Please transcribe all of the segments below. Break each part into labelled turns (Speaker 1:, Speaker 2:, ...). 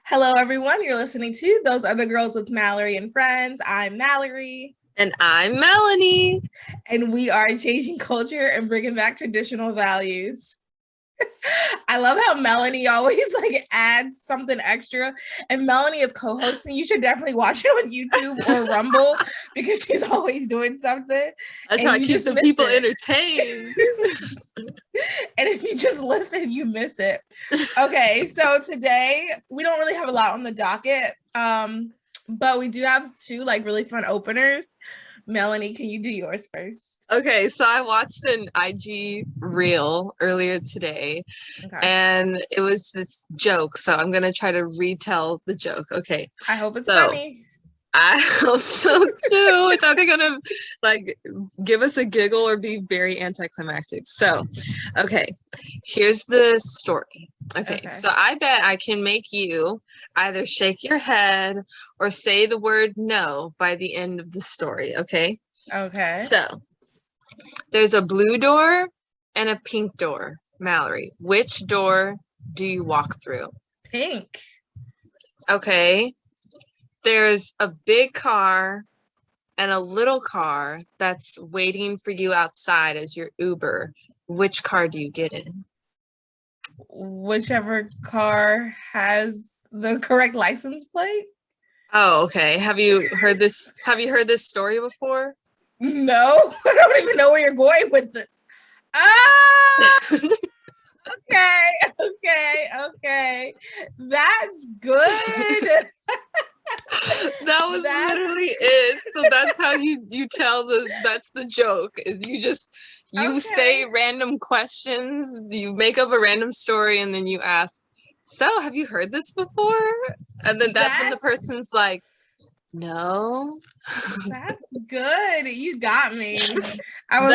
Speaker 1: Hello, everyone. You're listening to Those Other Girls with Mallory and Friends. I'm Mallory.
Speaker 2: And I'm Melanie.
Speaker 1: And we are changing culture and bringing back traditional values. I love how Melanie always adds something extra, and Melanie is co-hosting. You should definitely watch it on YouTube or Rumble because she's always doing something.
Speaker 2: I try to keep the people entertained.
Speaker 1: And if you just listen, you miss it. Okay, so today we don't really have a lot on the docket, but we do have two really fun openers. Melanie, can you do yours first?
Speaker 2: Okay, so I watched an IG reel earlier today, and it was this joke. So I'm going to try to retell the joke. Okay.
Speaker 1: I hope it's funny.
Speaker 2: I hope so too. It's either going to give us a giggle or be very anticlimactic. So, okay, here's the story. Okay, so I bet I can make you either shake your head or say the word no by the end of the story, okay?
Speaker 1: Okay.
Speaker 2: So, there's a blue door and a pink door. Mallory, which door do you walk through?
Speaker 1: Pink.
Speaker 2: Okay. There's a big car and a little car that's waiting for you outside as your Uber. Which car do you get in?
Speaker 1: Whichever car has the correct license plate.
Speaker 2: Oh, okay. Have you heard this story before?
Speaker 1: No, I don't even know where you're going with it. Ah! Okay. That's good.
Speaker 2: That was literally it. So that's how you tell that's the joke, is you say random questions, you make up a random story, and then you ask, so have you heard this before? And then that's when the person's like, no.
Speaker 1: That's good. You got me. I was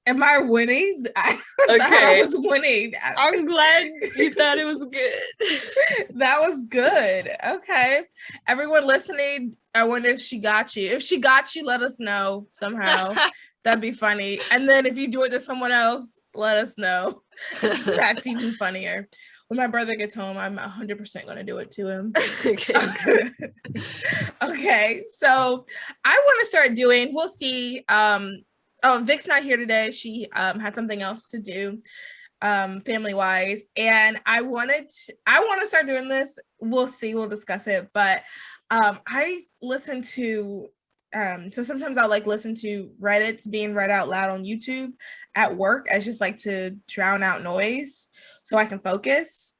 Speaker 1: am I winning? I thought I was winning.
Speaker 2: I'm glad you thought it was good.
Speaker 1: That was good. Okay. Everyone listening, I wonder if she got you. If she got you, let us know somehow. That'd be funny. And then if you do it to someone else, let us know. That's even funnier. When my brother gets home, I'm 100% going to do it to him. Okay, so I want to start doing, we'll see. Vic's not here today. She had something else to do family-wise. And I want to start doing this. We'll see. We'll discuss it. But I listen to, so sometimes I'll listen to Reddits being read out loud on YouTube at work as just to drown out noise so I can focus.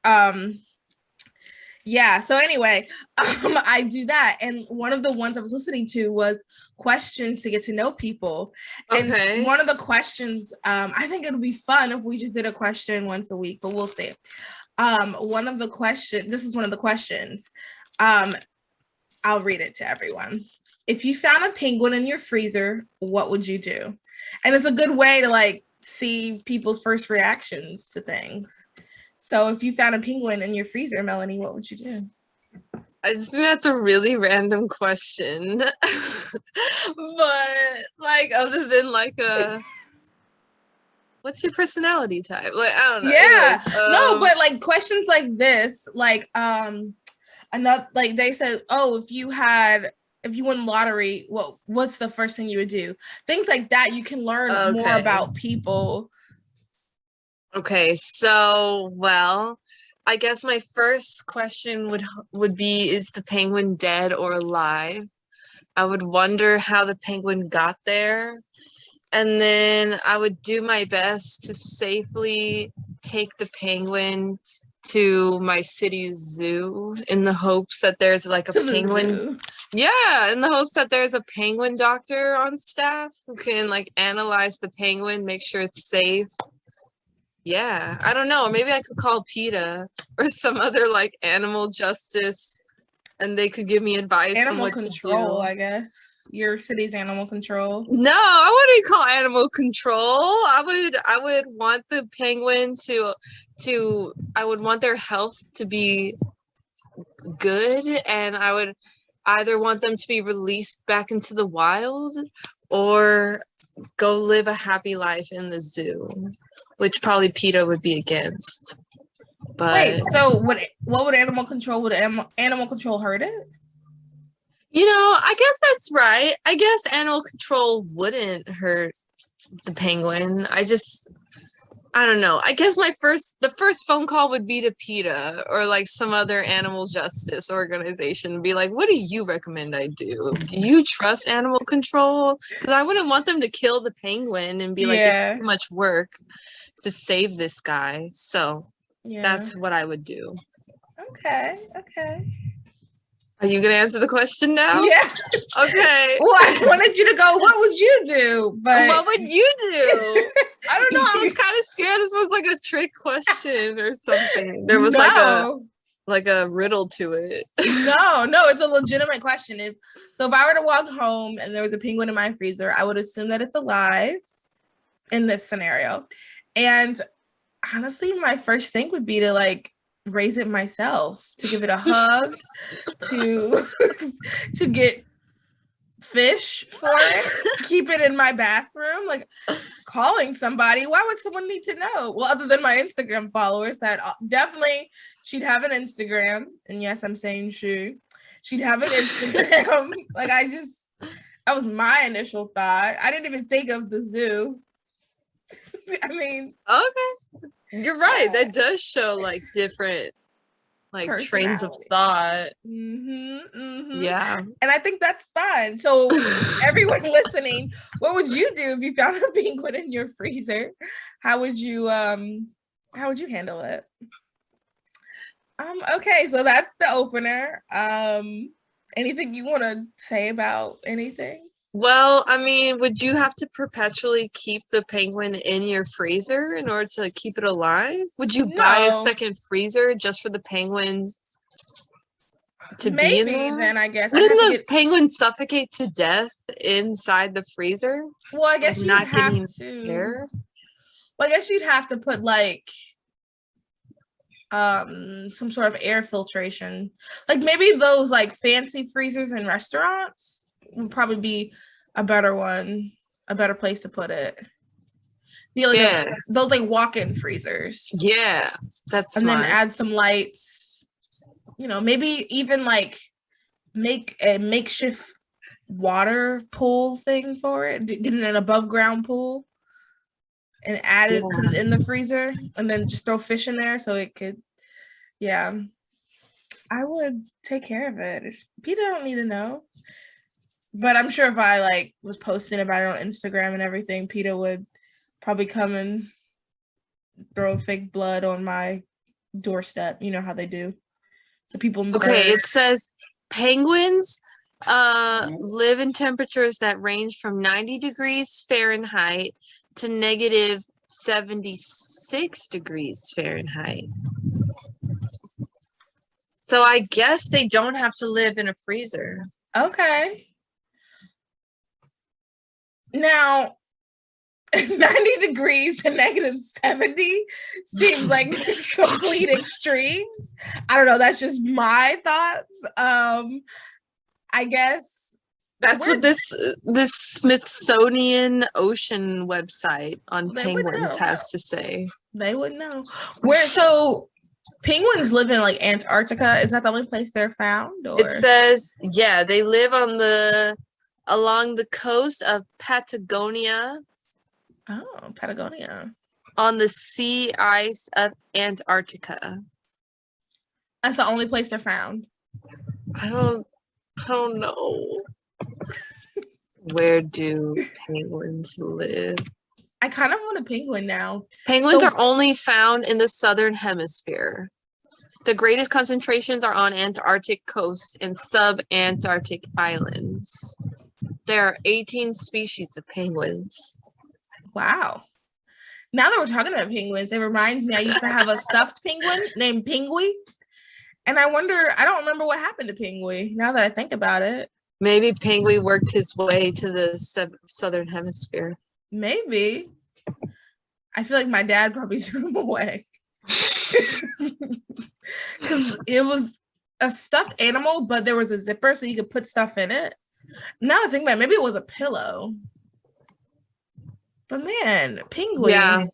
Speaker 1: Yeah, so anyway, I do that. And one of the ones I was listening to was questions to get to know people. And one of the questions, I think it would be fun if we just did a question once a week, but we'll see. One of the questions, this is one of the questions. I'll read it to everyone. If you found a penguin in your freezer, what would you do? And it's a good way to see people's first reactions to things. So if you found a penguin in your freezer, Melanie, what would you do?
Speaker 2: I just think that's a really random question. But other than what's your personality type? I don't know.
Speaker 1: Yeah. No, but questions like this, another they said, oh, if you won lottery, what's the first thing you would do? Things like that. You can learn more about people.
Speaker 2: Okay, so, well, I guess my first question would be, is the penguin dead or alive? I would wonder how the penguin got there. And then I would do my best to safely take the penguin to my city's zoo in the hopes that there's a penguin. Yeah, in the hopes that there's a penguin doctor on staff who can analyze the penguin, make sure it's safe. Yeah, I don't know. Maybe I could call PETA or some other animal justice, and they could give me advice on what
Speaker 1: control,
Speaker 2: to do.
Speaker 1: I guess. Your city's animal control.
Speaker 2: No, I wouldn't call animal control. I would want the penguin I would want their health to be good, and I would either want them to be released back into the wild or go live a happy life in the zoo, which probably PETA would be against. But
Speaker 1: wait, so what would animal control? Would animal control hurt it?
Speaker 2: I guess that's right. I guess animal control wouldn't hurt the penguin. I don't know. I guess the first phone call would be to PETA or like some other animal justice organization. Be like, what do you recommend I do? Do you trust animal control? Because I wouldn't want them to kill the penguin and be like, it's too much work to save this guy. So that's what I would do.
Speaker 1: Okay.
Speaker 2: Are you gonna answer the question now?
Speaker 1: Yeah.
Speaker 2: Okay.
Speaker 1: Well, I wanted you to go, what would you do? But
Speaker 2: what would you do? I don't know. I was kind of scared this was like a trick question or something. There was like a riddle to it.
Speaker 1: No, it's a legitimate question. If I were to walk home and there was a penguin in my freezer, I would assume that it's alive in this scenario. And honestly, my first thing would be to like raise it myself, to give it a hug, to get fish for it, keep it in my bathroom, like calling somebody. Why would someone need to know? Well, other than my Instagram followers, that definitely she'd have an Instagram. And yes, I'm saying she'd have an Instagram. Like that was my initial thought. I didn't even think of the zoo. I mean,
Speaker 2: okay. You're right. That does show like different like trains of thought. Yeah.
Speaker 1: And I think that's fun. So everyone listening, what would you do if you found a penguin in your freezer? How would you handle it? Okay, so that's the opener. Anything you want to say about anything?
Speaker 2: Well, I mean, would you have to perpetually keep the penguin in your freezer in order to keep it alive? Would you buy a second freezer just for the penguin to be in there?
Speaker 1: Then I guess.
Speaker 2: Wouldn't the penguin suffocate to death inside the freezer?
Speaker 1: Well, I guess you'd have to. Air? Well, I guess you'd have to put like some sort of air filtration. Like maybe those like fancy freezers in restaurants would probably be a better place to put it. Those like walk-in freezers.
Speaker 2: Yeah, that's smart.
Speaker 1: And then add some lights. Maybe even like make a makeshift water pool thing for it. Get an above ground pool and put it in the freezer, and then just throw fish in there so it could. Yeah, I would take care of it. PETA don't need to know. But I'm sure if I like was posting about it on Instagram and everything, PETA would probably come and throw fake blood on my doorstep. You know how they do. The people.
Speaker 2: Okay, it says penguins live in temperatures that range from 90 degrees Fahrenheit to negative 76 degrees Fahrenheit. So I guess they don't have to live in a freezer.
Speaker 1: Okay. Now, 90 degrees and negative 70 seems like complete extremes. I don't know. That's just my thoughts. I guess
Speaker 2: that's what this Smithsonian Ocean website on penguins has to say.
Speaker 1: They would know. Penguins live in like Antarctica. Is that the only place they're found? Or?
Speaker 2: It says, they live along the coast of Patagonia.
Speaker 1: Oh, Patagonia.
Speaker 2: On the sea ice of Antarctica.
Speaker 1: That's the only place they're found.
Speaker 2: I don't know. Where do penguins live?
Speaker 1: I kind of want a penguin now.
Speaker 2: Penguins are only found in the southern hemisphere. The greatest concentrations are on Antarctic coasts and sub-Antarctic islands. There are 18 species of penguins.
Speaker 1: Wow. Now that we're talking about penguins, it reminds me I used to have a stuffed penguin named Pingui. And I don't remember what happened to Pingui now that I think about it.
Speaker 2: Maybe Pingui worked his way to the southern hemisphere.
Speaker 1: Maybe. I feel like my dad probably threw him away. Because it was a stuffed animal, but there was a zipper so you could put stuff in it. Now I think about it, maybe it was a pillow. But man, penguin.
Speaker 2: Yeah.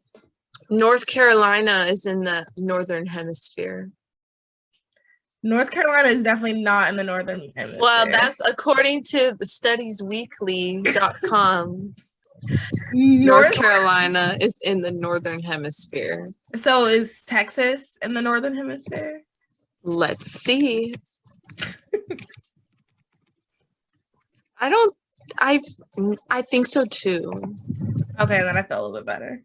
Speaker 2: North Carolina is in the northern hemisphere.
Speaker 1: North Carolina is definitely not in the northern hemisphere.
Speaker 2: Well, that's according to the studiesweekly.com. North Carolina is in the northern hemisphere.
Speaker 1: So is Texas in the northern hemisphere?
Speaker 2: Let's see. I think so too.
Speaker 1: Okay, then I feel a little bit better.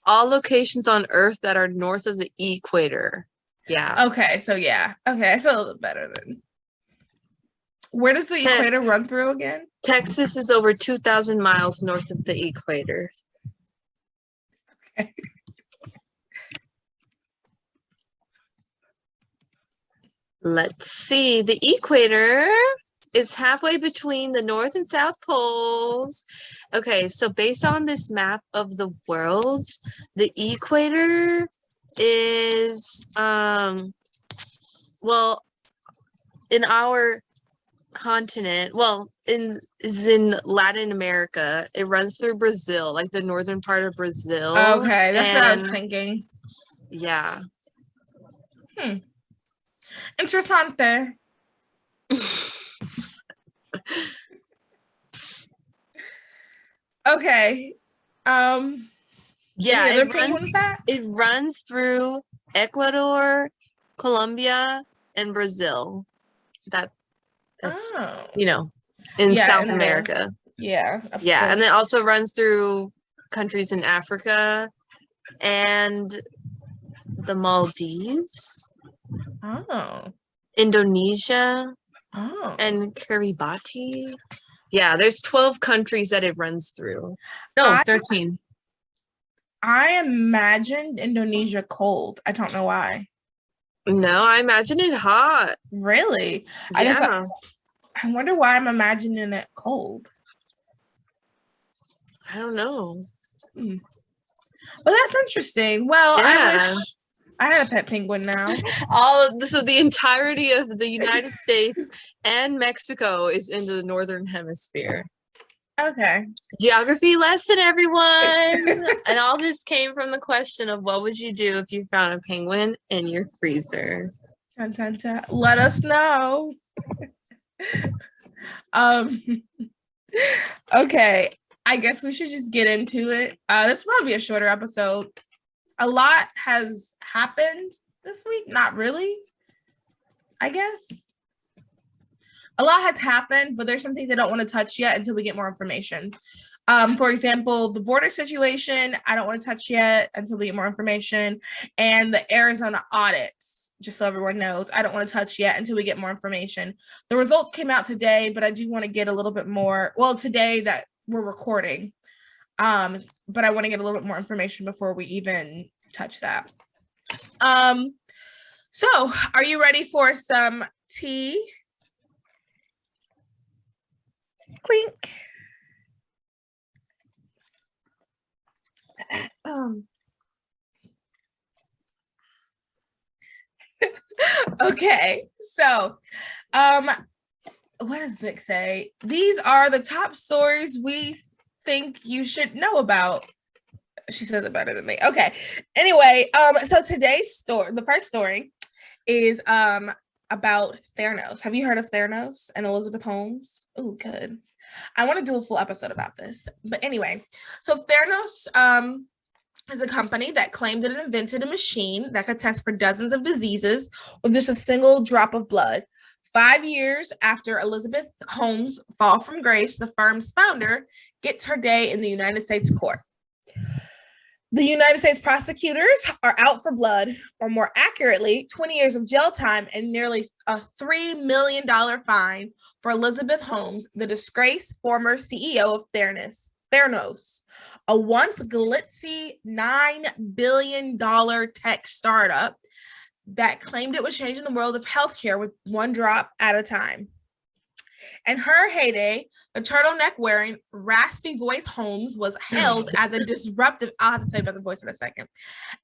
Speaker 2: All locations on Earth that are north of the equator. Yeah.
Speaker 1: Okay, so yeah. Okay, I feel a little better then. Where does the equator run through again?
Speaker 2: Texas is over 2,000 miles north of the equator.
Speaker 1: Okay.
Speaker 2: Let's see. The equator is halfway between the North and South poles. Okay, so based on this map of the world, the equator is well, in our continent, is in Latin America. It runs through Brazil, like the northern part of Brazil.
Speaker 1: Okay, that's what I was thinking.
Speaker 2: Yeah.
Speaker 1: Interessante. Okay.
Speaker 2: Yeah, it runs through Ecuador, Colombia, and Brazil. That's in South America.
Speaker 1: Yeah.
Speaker 2: Yeah, and it also runs through countries in Africa and the Maldives.
Speaker 1: Oh.
Speaker 2: Indonesia.
Speaker 1: Oh.
Speaker 2: And Kiribati. Yeah, there's 12 countries that it runs through. No, 13.
Speaker 1: I imagined Indonesia cold. I don't know why.
Speaker 2: No, I imagine it hot.
Speaker 1: Really?
Speaker 2: Yeah.
Speaker 1: I wonder why I'm imagining it cold.
Speaker 2: I don't know.
Speaker 1: Well, that's interesting. Well, yeah. I wish I had a pet penguin now.
Speaker 2: So the entirety of the United States and Mexico is in the northern hemisphere.
Speaker 1: Okay.
Speaker 2: Geography lesson, everyone. And all this came from the question of what would you do if you found a penguin in your freezer?
Speaker 1: Dun, dun, dun. Let us know. Okay. I guess we should just get into it. This will probably be a shorter episode. A lot has happened this week. Not really, I guess. A lot has happened, but there's some things I don't want to touch yet until we get more information. For example, the border situation, I don't want to touch yet until we get more information. And the Arizona audits, just so everyone knows, I don't want to touch yet until we get more information. The results came out today, but I do want to get a little bit more, today that we're recording. But I want to get a little bit more information before we even touch that. So are you ready for some tea? Clink. Okay, so what does Vic say? These are the top stories we think you should know about. She says it better than me. Okay. Anyway, so today's story, the first story is about Theranos. Have you heard of Theranos and Elizabeth Holmes? Oh, good. I want to do a full episode about this. But anyway, so Theranos is a company that claimed that it invented a machine that could test for dozens of diseases with just a single drop of blood. 5 years after Elizabeth Holmes' fall from grace, the firm's founder gets her day in the United States court. The United States prosecutors are out for blood, or more accurately, 20 years of jail time and nearly a $3 million fine for Elizabeth Holmes, the disgraced former CEO of Theranos, a once glitzy $9 billion tech startup that claimed it was changing the world of healthcare with one drop at a time. In her heyday, the turtleneck-wearing, raspy voice Holmes was hailed as a disruptive, I'll have to tell you about the voice in a second,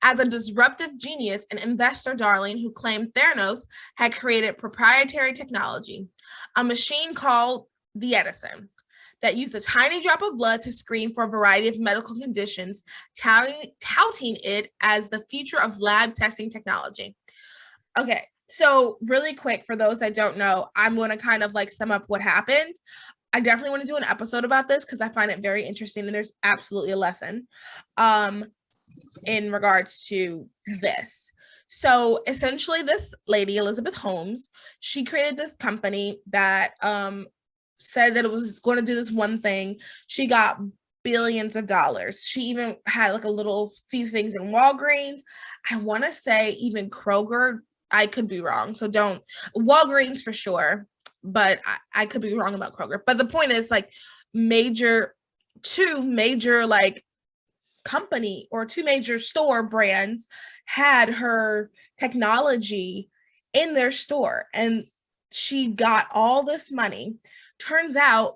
Speaker 1: as a disruptive genius and investor darling who claimed Theranos had created proprietary technology, a machine called the Edison. that used a tiny drop of blood to screen for a variety of medical conditions, touting it as the future of lab testing technology. Okay, so really quick, for those that don't know, I'm going to kind of like sum up what happened. I definitely want to do an episode about this because I find it very interesting and there's absolutely a lesson in regards to this. So essentially, this lady, Elizabeth Holmes, she created this company that said that it was going to do this one thing. She got billions of dollars. She even had like a little few things in Walgreens. I want to say even Kroger. I could be wrong. So don't, Walgreens for sure, but I could be wrong about Kroger. But the point is like two major like company or two major store brands had her technology in their store, and she got all this money. Turns out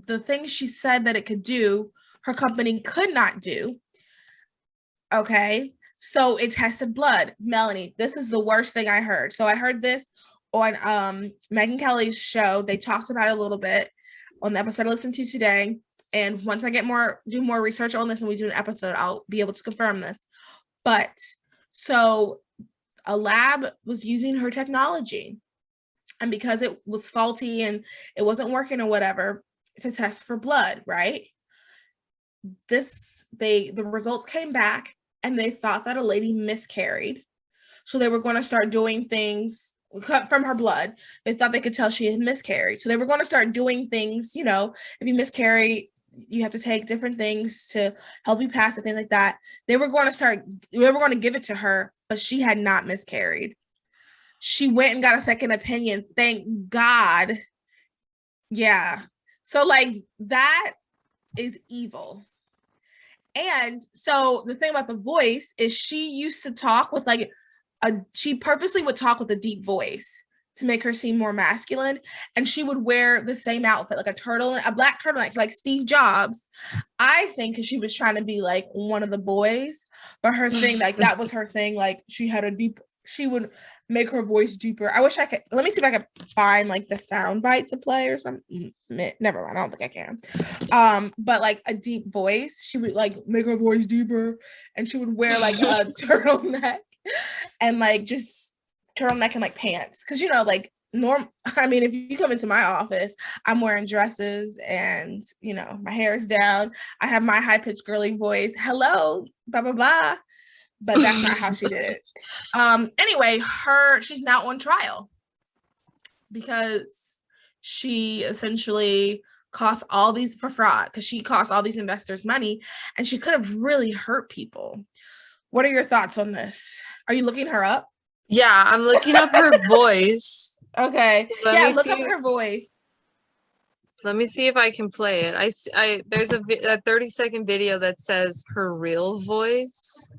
Speaker 1: the things she said that it could do, her company could not do. Okay, so it tested blood. Melanie, this is the worst thing I heard. So I heard this on Megyn Kelly's show. They talked about it a little bit on the episode I listened to today. And once I do more research on this and we do an episode, I'll be able to confirm this. But so a lab was using her technology, and because it was faulty and it wasn't working or whatever, to test for blood, right? The results came back and they thought that a lady miscarried. So they were going to start doing things cut from her blood. They thought they could tell she had miscarried. So they were going to start doing things, you know, if you miscarry, you have to take different things to help you pass it, things like that. They were going to give it to her, but she had not miscarried. She went and got a second opinion. Thank God. Yeah. So like that is evil. And so the thing about the voice is she used to talk with like she purposely would talk with a deep voice to make her seem more masculine. And she would wear the same outfit, like a black turtleneck, like Steve Jobs. I think because she was trying to be like one of the boys, but her thing, like that was her thing. Like she would make her voice deeper. I wish I could, let me see if I could find like the sound bite to play or something. Never mind, I don't think I can. But like a deep voice, she would like make her voice deeper, and she would wear like a turtleneck and like just turtleneck and like pants, because you know like I mean, if you come into my office, I'm wearing dresses and you know my hair is down, I have my high-pitched girly voice, hello blah blah blah, but that's not how she did it. Anyway, she's now on trial because she essentially cost all these for fraud, because she cost all these investors money and she could have really hurt people. What are your thoughts on this? Are you looking her up?
Speaker 2: Yeah, I'm looking up her voice.
Speaker 1: Okay. Yeah, look up her voice.
Speaker 2: Let me see if I can play it. There's a 30-second video that says her real voice.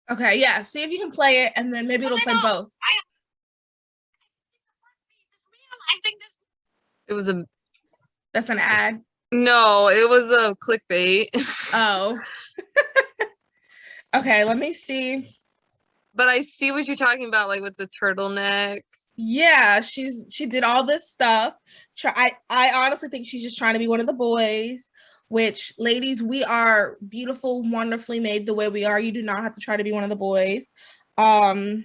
Speaker 1: Okay, yeah. See if you can play it, and then maybe it'll play both.
Speaker 2: I think it was a.
Speaker 1: That's an ad.
Speaker 2: No, it was a clickbait.
Speaker 1: Oh. Okay, let me see.
Speaker 2: But I see what you're talking about, like with the turtleneck.
Speaker 1: Yeah, she did all this stuff. I honestly think she's just trying to be one of the boys, which, ladies, we are beautiful, wonderfully made the way we are. You do not have to try to be one of the boys. Let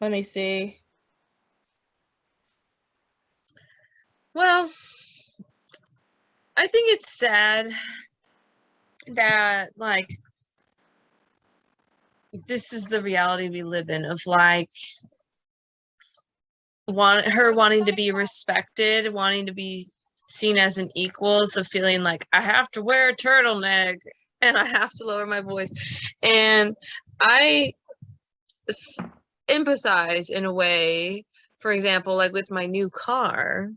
Speaker 1: me see.
Speaker 2: Well, I think it's sad that like this is the reality we live in, of like wanting to be respected, wanting to be seen as an equal, so feeling like I have to wear a turtleneck and I have to lower my voice. And I empathize in a way, for example, like with my new car.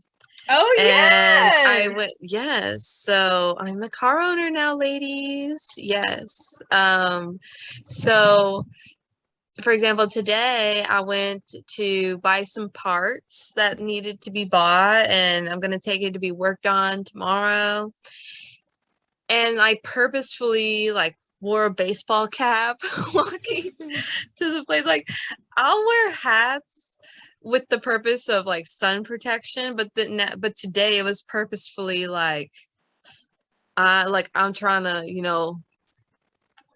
Speaker 1: Oh, yes.
Speaker 2: And I went, yes. So I'm a car owner now, ladies. Yes. So for example, today I went to buy some parts that needed to be bought, and I'm going to take it to be worked on tomorrow. And I purposefully like wore a baseball cap walking to the place. Like, I'll wear hats with the purpose of like sun protection, but today it was purposefully like I'm trying to,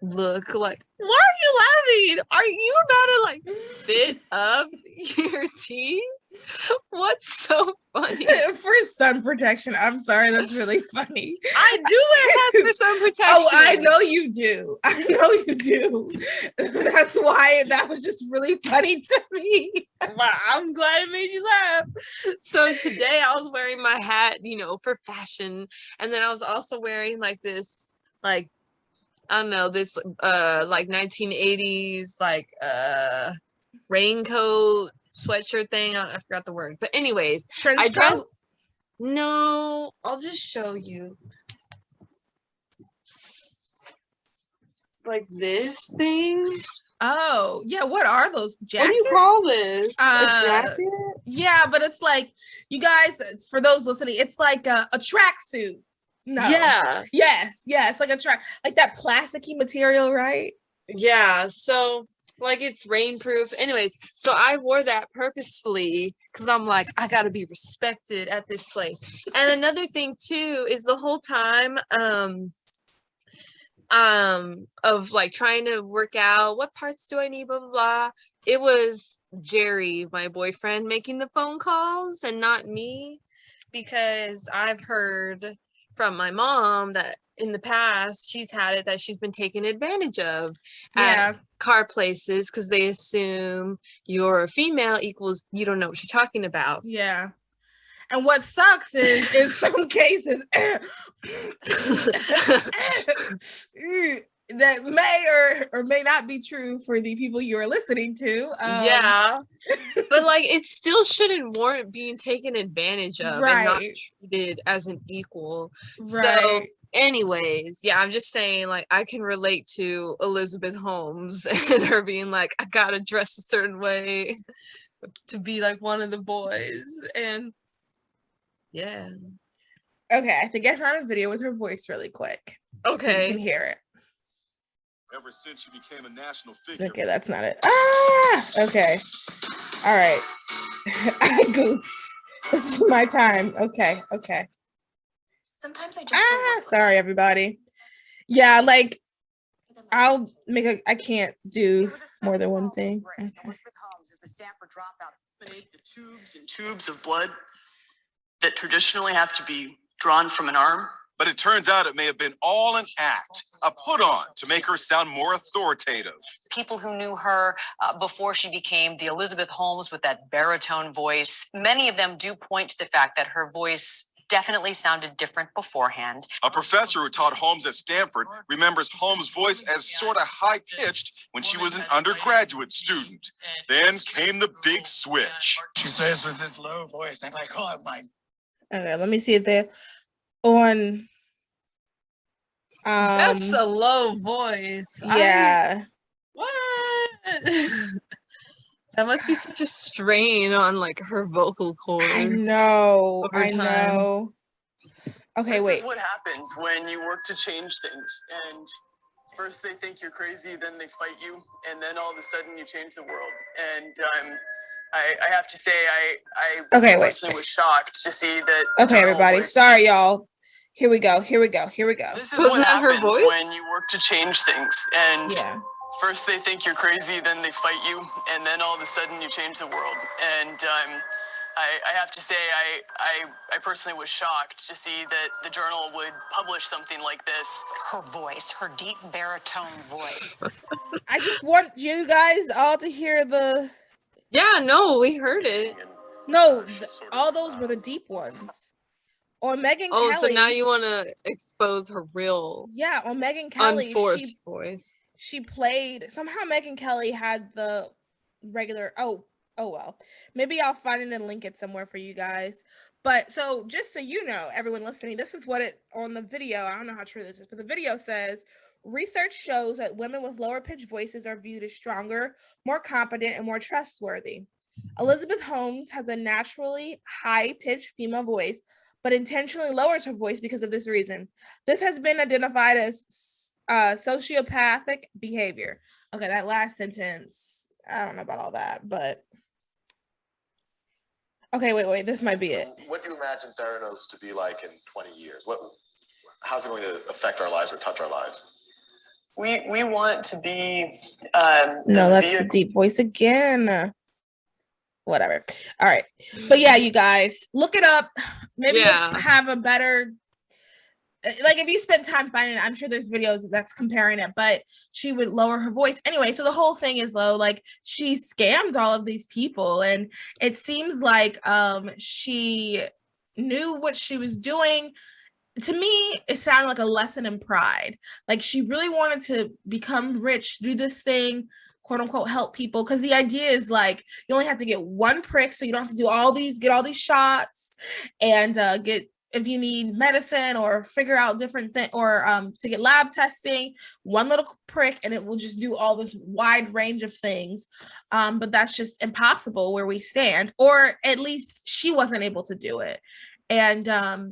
Speaker 2: look like, why are you laughing? Are you about to like spit up your tea? What's so funny?
Speaker 1: For sun protection. I'm sorry, that's really funny.
Speaker 2: I do wear hats for sun protection.
Speaker 1: Oh, I know you do. That's why that was just really funny to me.
Speaker 2: Well, I'm glad it made you laugh. So today I was wearing my hat, for fashion. And then I was also wearing like this, like, I don't know, this like 1980s like raincoat sweatshirt thing. I forgot the word. But anyways, I dressed. No, I'll just show you. Like this thing.
Speaker 1: Oh, yeah. What are those jackets?
Speaker 2: What do you call this? A jacket?
Speaker 1: Yeah, but it's like, you guys, for those listening, it's like a tracksuit. No.
Speaker 2: Yeah.
Speaker 1: Yes. Like a track, like that plasticky material, right?
Speaker 2: Yeah. So like it's rainproof. Anyways, so I wore that purposefully because I'm like, I gotta be respected at this place. And another thing too is the whole time of like trying to work out what parts do I need, blah blah blah. It was Jerry, my boyfriend, making the phone calls and not me, because I've heard from my mom that in the past she's had it that she's been taken advantage of at car places because they assume you're a female equals you don't know what you're talking about.
Speaker 1: Yeah. And what sucks is in some cases that may or may not be true for the people you are listening to.
Speaker 2: Yeah. But like it still shouldn't warrant being taken advantage of and not treated as an equal. Right. So anyways, yeah, I'm just saying like I can relate to Elizabeth Holmes and her being like, I gotta dress a certain way to be like one of the boys. And yeah.
Speaker 1: Okay, I think I found a video with her voice really quick.
Speaker 2: Okay.
Speaker 1: So you can hear it.
Speaker 3: Ever since she became a national figure.
Speaker 1: Okay, that's not it. Ah! Okay. All right. I goofed. This is my time. Okay.
Speaker 4: Sometimes I just
Speaker 1: sorry, everybody. Yeah, like I'll make I can't do more than one thing. Okay.
Speaker 4: Elizabeth Holmes is the Stanford dropout. The tubes and tubes of blood that traditionally have to be drawn from an arm.
Speaker 3: But it turns out it may have been all an act, a put on to make her sound more authoritative.
Speaker 4: People who knew her before she became the Elizabeth Holmes with that baritone voice, many of them do point to the fact that her voice definitely sounded different beforehand.
Speaker 3: A professor who taught Holmes at Stanford remembers Holmes' voice as sort of high-pitched when she was an undergraduate student. Then came the big switch.
Speaker 5: She says with this low voice, I'm like, oh my.
Speaker 1: Okay, let me see if they're on.
Speaker 2: That's a low voice.
Speaker 1: Yeah.
Speaker 2: What? That must be such a strain on like her vocal cords.
Speaker 1: I know.
Speaker 2: Okay,
Speaker 4: This
Speaker 1: wait.
Speaker 4: is what happens when you work to change things. And first they think you're crazy, then they fight you, and then all of a sudden you change the world. And I have to say, I personally was shocked to see that.
Speaker 1: Okay, everybody. Sorry, y'all. Here we go.
Speaker 4: This is what happens when you work to change things. And first they think you're crazy, then they fight you, and then all of a sudden you change the world. And I have to say, I personally was shocked to see that the Journal would publish something like this. Her voice, her deep baritone voice.
Speaker 1: I just want you guys all to hear the...
Speaker 2: Yeah, no, we heard it.
Speaker 1: No, all those were the deep ones. On Megyn Kelly.
Speaker 2: So now you want to expose her real...
Speaker 1: Yeah, on Megyn Kelly.
Speaker 2: Unforced voice.
Speaker 1: She played... Somehow Megyn Kelly had the regular... Oh, well. Maybe I'll find it and link it somewhere for you guys. But so just so you know, everyone listening, this is what it on the video. I don't know how true this is, but the video says research shows that women with lower pitched voices are viewed as stronger, more competent, and more trustworthy. Elizabeth Holmes has a naturally high pitched female voice, but intentionally lowers her voice because of this reason. This has been identified as sociopathic behavior. Okay, that last sentence, I don't know about all that, but Okay, wait. This might be it.
Speaker 6: What do you imagine Theranos to be like in 20 years? How's it going to affect our lives or touch our lives?
Speaker 4: We want to be.
Speaker 1: No, that's the deep voice again. Whatever. All right, but yeah, you guys look it up. Maybe you'll have a better. Like if you spend time finding it, I'm sure there's videos that's comparing it, but she would lower her voice anyway. So the whole thing is low. Like she scammed all of these people, and it seems like she knew what she was doing. To me, it sounded like a lesson in pride. Like she really wanted to become rich, do this thing, quote unquote, help people. Because the idea is like you only have to get one prick, so you don't have to do get all these shots, and get. If you need medicine or figure out different things or to get lab testing, one little prick and it will just do all this wide range of things. But that's just impossible where we stand, or at least she wasn't able to do it. And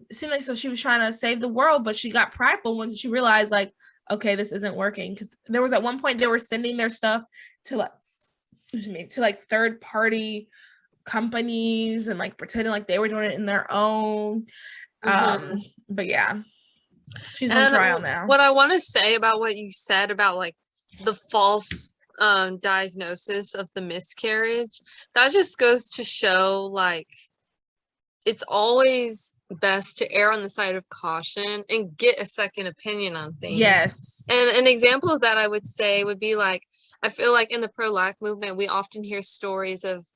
Speaker 1: it seemed like so she was trying to save the world, but she got prideful when she realized like, okay, this isn't working. Because there was at one point they were sending their stuff to like third party companies and like pretending like they were doing it in their own. But yeah, she's on trial now.
Speaker 2: What I want to say about what you said about like the false diagnosis of the miscarriage, that just goes to show like it's always best to err on the side of caution and get a second opinion on things.
Speaker 1: Yes.
Speaker 2: And an example of that I would say would be like, I feel like in the pro-life movement, we often hear stories of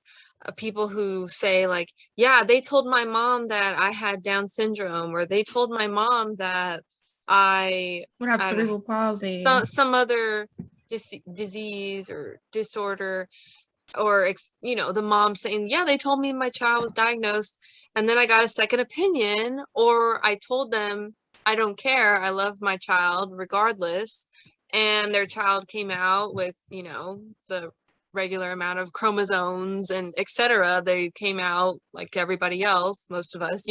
Speaker 2: people who say like, yeah, they told my mom that I had Down syndrome, or they told my mom that I
Speaker 1: would have cerebral palsy,
Speaker 2: some other disease or disorder, or the mom saying, yeah, they told me my child was diagnosed, and then I got a second opinion, or I told them I don't care, I love my child regardless, and their child came out with the regular amount of chromosomes and etc. They came out like everybody else, most of us,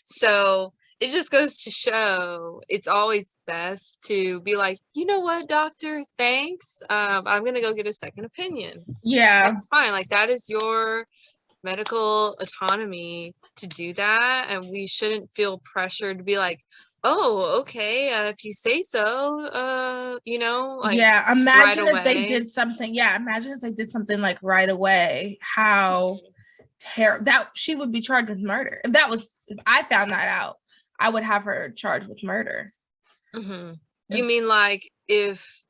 Speaker 2: so it just goes to show it's always best to be like, you know what, doctor, thanks, I'm gonna go get a second opinion.
Speaker 1: Yeah,
Speaker 2: that's fine. Like that is your medical autonomy to do that, and we shouldn't feel pressured to be like, oh, okay, if you say so, like,
Speaker 1: yeah, imagine if they did something. Yeah, imagine if they did something like right away. How terrible that she would be charged with murder. If I found that out, I would have her charged with murder.
Speaker 2: You mean like if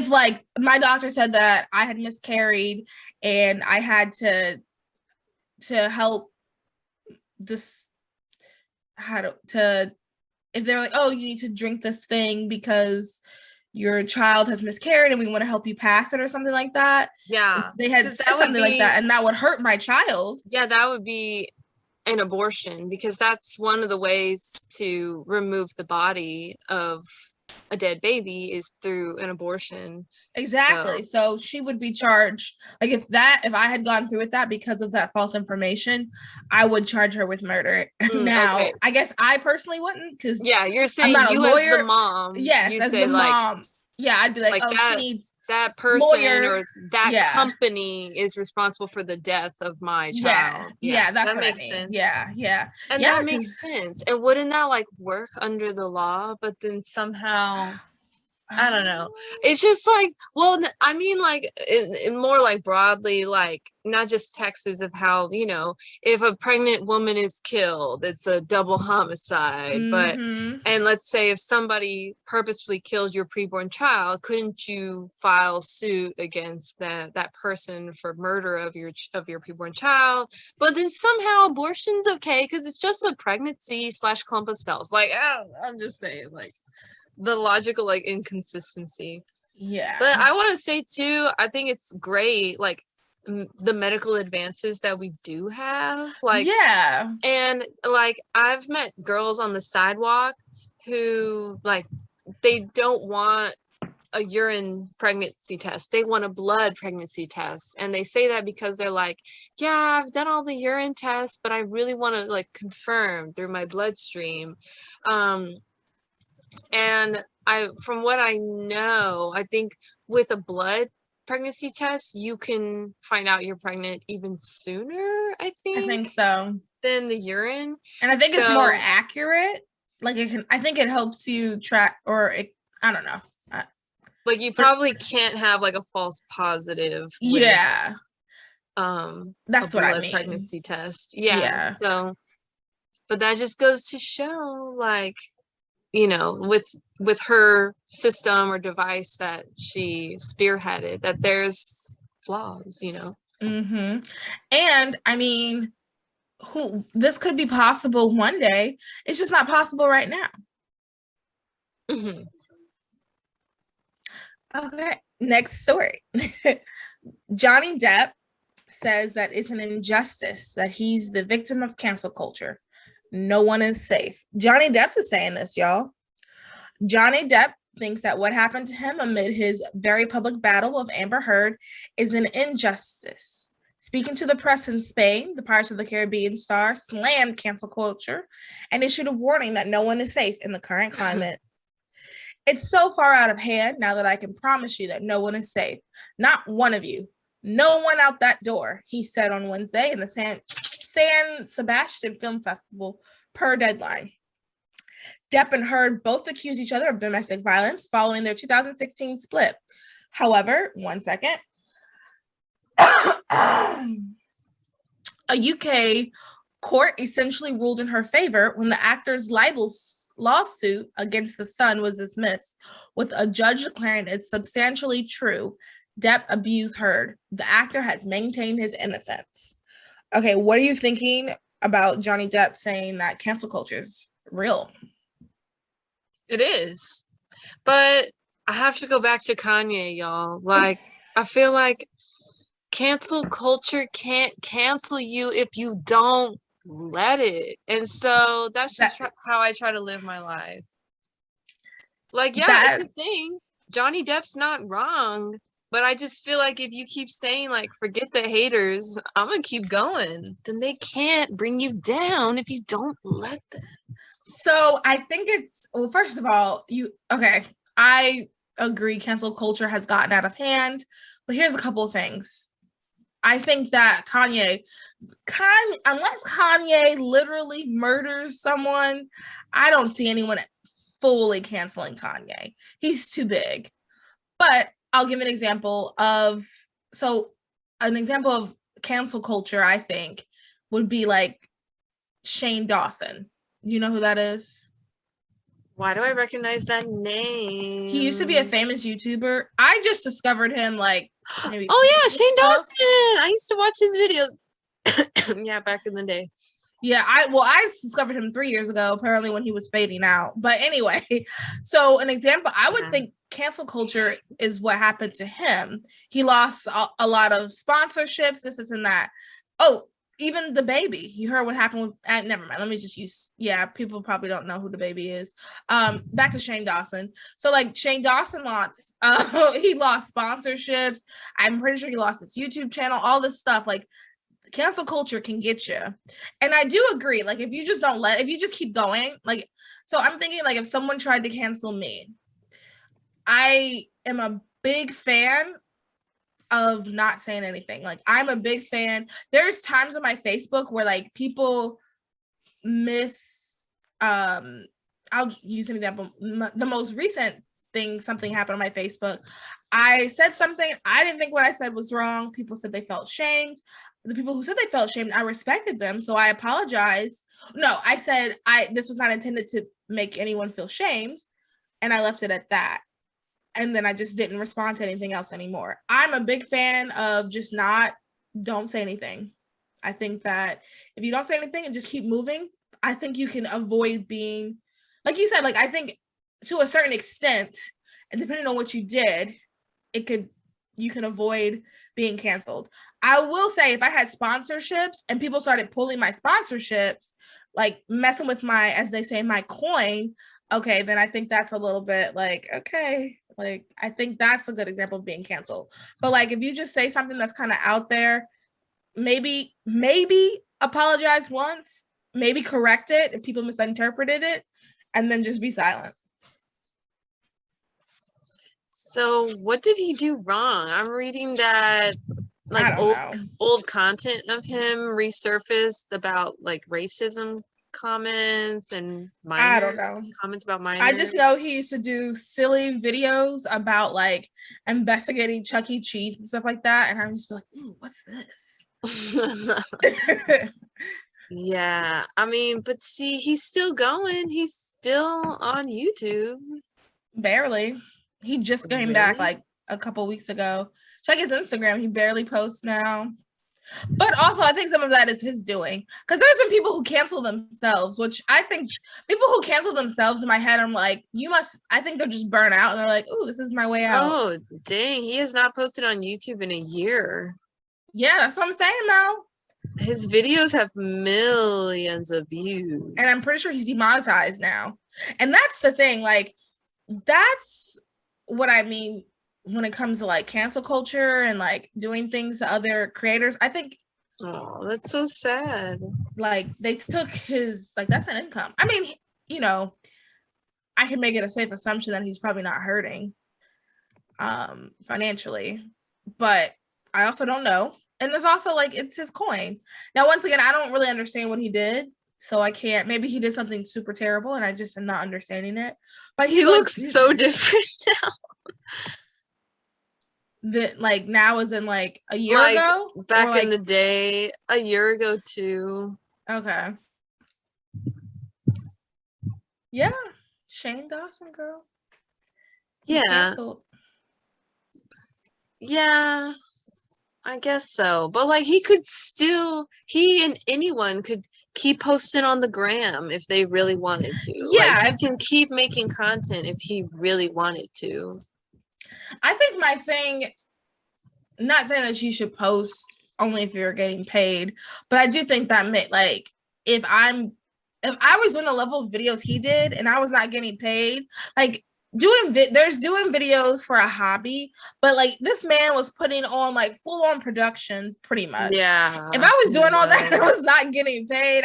Speaker 1: like my doctor said that I had miscarried and I had to help this if they're like, oh, you need to drink this thing because your child has miscarried and we want to help you pass it or something like that.
Speaker 2: Yeah.
Speaker 1: If they had said something like that, and that would hurt my child.
Speaker 2: Yeah, that would be an abortion, because that's one of the ways to remove the body of a dead baby is through an abortion.
Speaker 1: Exactly. So she would be charged. Like if I had gone through with that because of that false information, I would charge her with murder. Now, okay. I guess I personally wouldn't, because
Speaker 2: you're saying you as the mom.
Speaker 1: Yes, as the mom. Yeah, I'd be like, oh, she needs
Speaker 2: that person or that company is responsible for the death of my child.
Speaker 1: Yeah, that makes sense. Yeah.
Speaker 2: And that makes sense. And wouldn't that like work under the law? But then somehow, I don't know. It's just like, well, I mean, like in more like broadly, like not just Texas, of how, if a pregnant woman is killed, it's a double homicide. But, and let's say if somebody purposefully killed your preborn child, couldn't you file suit against that person for murder of your preborn child? But then somehow abortion's okay because it's just a pregnancy / clump of cells. Like, I'm just saying, like, the logical like inconsistency.
Speaker 1: Yeah.
Speaker 2: But I want to say too, I think it's great, like the medical advances that we do have, like,
Speaker 1: yeah.
Speaker 2: And like I've met girls on the sidewalk who like they don't want a urine pregnancy test, they want a blood pregnancy test, and they say that because they're like, yeah, I've done all the urine tests, but I really want to like confirm through my bloodstream. And from what I know, I think with a blood pregnancy test, you can find out you're pregnant even sooner, I think
Speaker 1: so,
Speaker 2: than the urine.
Speaker 1: And I think it's more accurate. Like I think it helps you track, I don't know.
Speaker 2: Like you probably can't have like a false positive with,
Speaker 1: that's what I mean.
Speaker 2: Pregnancy test. Yeah. So, but that just goes to show, like, you know, with her system or device that she spearheaded, that there's flaws, you know.
Speaker 1: And I mean, this could be possible one day. It's just not possible right now. Okay, next story. Johnny Depp says that it's an injustice that he's the victim of cancel culture. No one is safe. Johnny Depp is saying this, y'all. Johnny Depp thinks that what happened to him amid his very public battle of Amber Heard is an injustice. Speaking to the press in Spain, the Pirates of the Caribbean star slammed cancel culture and issued a warning that no one is safe in the current climate. It's so far out of hand now that I can promise you that no one is safe. Not one of you. No one out that door, he said on Wednesday in the San Sebastian Film Festival, per Deadline. Depp and Heard both accused each other of domestic violence following their 2016 split. However, one second. A UK court essentially ruled in her favor when the actor's libel lawsuit against the Sun was dismissed, with a judge declaring it substantially true. Depp abused Heard. The actor has maintained his innocence. Okay, what are you thinking about Johnny Depp saying that cancel culture is real?
Speaker 2: It is. But I have to go back to Kanye, y'all. Like, I feel like cancel culture can't cancel you if you don't let it. And so that's just how I try to live my life. Like, yeah, it's a thing. Johnny Depp's not wrong. But I just feel like if you keep saying, like, forget the haters, I'm going to keep going. Then they can't bring you down if you don't let them.
Speaker 1: So I think first of all, I agree cancel culture has gotten out of hand. But here's a couple of things. I think that Kanye, unless Kanye literally murders someone, I don't see anyone fully canceling Kanye. He's too big. But I'll give an example of cancel culture, I think, would be like Shane Dawson. You know who that is?
Speaker 2: Why do I recognize that name?
Speaker 1: He used to be a famous YouTuber. I just discovered him like maybe.
Speaker 2: Oh yeah, Shane Dawson. I used to watch his videos. Yeah, back in the day.
Speaker 1: Yeah, I discovered him 3 years ago, apparently when he was fading out. But anyway, so an example, I would think cancel culture is what happened to him. He lost a lot of sponsorships, this and that. Oh, even the baby. You heard what happened with, never mind. Let me just use, people probably don't know who the baby is. Back to Shane Dawson. So like Shane Dawson he lost sponsorships. I'm pretty sure he lost his YouTube channel, all this stuff. Like, cancel culture can get you. And I do agree, like, if you just keep going, like, so I'm thinking, like, if someone tried to cancel me, I am a big fan of not saying anything. Like, I'm a big fan. There's times on my Facebook where, like, people I'll use an example. The most recent thing, something happened on my Facebook. I said something. I didn't think what I said was wrong. People said they felt shamed. The people who said they felt shamed, I respected them. So I apologized. No, I said this was not intended to make anyone feel shamed. And I left it at that. And then I just didn't respond to anything else anymore. I'm a big fan of just don't say anything. I think that if you don't say anything and just keep moving, I think you can avoid being, like you said, like, I think to a certain extent, and depending on what you did, you can avoid being canceled. I will say, if I had sponsorships and people started pulling my sponsorships, like messing with my, as they say, my coin, okay, then I think that's a little bit like, okay, like, I think that's a good example of being canceled. But like, if you just say something that's kind of out there, maybe apologize once, maybe correct it if people misinterpreted it, and then just be silent.
Speaker 2: So what did he do wrong? I'm reading that like old content of him resurfaced about like racism comments and
Speaker 1: I don't know
Speaker 2: comments about minors.
Speaker 1: I just know he used to do silly videos about like investigating Chuck E. Cheese and stuff like that, and I'm just like, ooh, what's this?
Speaker 2: Yeah, I mean, but see, he's still going. He's still on YouTube.
Speaker 1: Barely. He just came back like a couple weeks ago. Check his Instagram. He barely posts now. But also, I think some of that is his doing. Because there's been people who cancel themselves, which I think people who cancel themselves in my head, I'm like, I think they're just burnt out. And they're like, ooh, this is my way out.
Speaker 2: Oh, dang. He has not posted on YouTube in a year.
Speaker 1: Yeah, that's what I'm saying now.
Speaker 2: His videos have millions of views.
Speaker 1: And I'm pretty sure he's demonetized now. And that's the thing. Like, that's what I mean when it comes to like cancel culture and like doing things to other creators. I think
Speaker 2: that's so sad.
Speaker 1: Like they took his, like, that's an income. I mean, you know, I can make it a safe assumption that he's probably not hurting financially, but I also don't know. And there's also like, it's his coin. Now, once again, I don't really understand what he did. So I can't, maybe he did something super terrible and I just am not understanding it. But
Speaker 2: he looks so different now.
Speaker 1: Like now as in like a year ago?
Speaker 2: Back in the day, a year ago too.
Speaker 1: Okay. Yeah. Shane Dawson, girl.
Speaker 2: Yeah. Yeah. I guess so. But like he and anyone could keep posting on the gram if they really wanted to.
Speaker 1: Yeah.
Speaker 2: Like he can keep making content if he really wanted to.
Speaker 1: I think my thing, not saying that you should post only if you're getting paid, but I do think that like if I was doing the level of videos he did and I was not getting paid, like doing videos for a hobby, but like this man was putting on like full on productions pretty much.
Speaker 2: Yeah.
Speaker 1: If I was doing all that and I was not getting paid,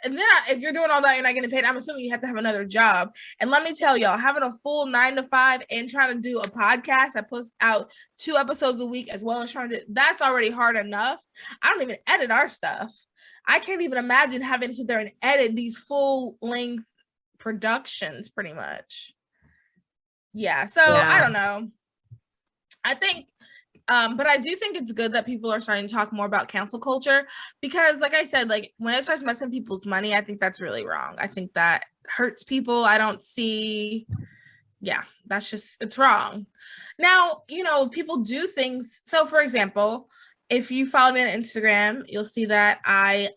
Speaker 1: and then if you're doing all that and you're not getting paid, I'm assuming you have to have another job. And let me tell y'all, having a full 9 to 5 and trying to do a podcast that puts out 2 episodes a week, as well as that's already hard enough. I don't even edit our stuff. I can't even imagine having to sit there and edit these full length productions pretty much. Yeah. So I don't know. I think but I do think it's good that people are starting to talk more about cancel culture because, like I said, like when it starts messing people's money, I think that's really wrong. I think that hurts people. I don't see, that's just, it's wrong. Now, you know, people do things. So, for example, if you follow me on Instagram, you'll see that I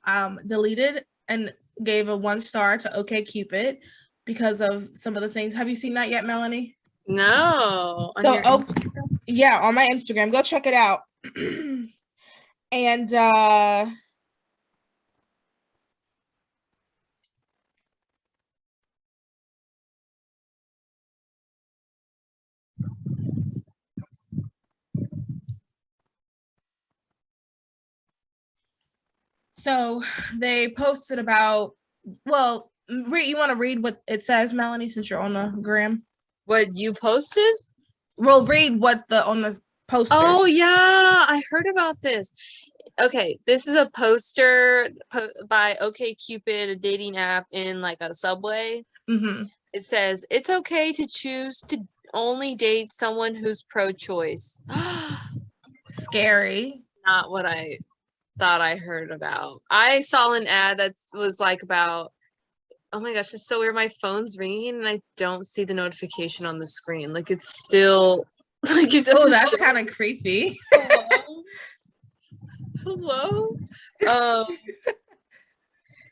Speaker 1: deleted and gave a 1 star to OkCupid because of some of the things. Have you seen that yet, Melanie?
Speaker 2: No.
Speaker 1: So, on my Instagram, go check it out. And so they posted about, well, you want to read what it says, Melanie, since you're on the gram?
Speaker 2: What you posted?
Speaker 1: Well, read what on the poster.
Speaker 2: Oh yeah, I heard about this. Okay, this is a poster by OkCupid, a dating app in like a subway.
Speaker 1: Mm-hmm.
Speaker 2: It says it's okay to choose to only date someone who's pro-choice.
Speaker 1: Scary.
Speaker 2: Not what I thought I heard about. I saw an ad that was like about, oh my gosh, it's so weird. My phone's ringing and I don't see the notification on the screen. Like it's still like it doesn't.
Speaker 1: Oh, that's kind of creepy.
Speaker 2: Hello.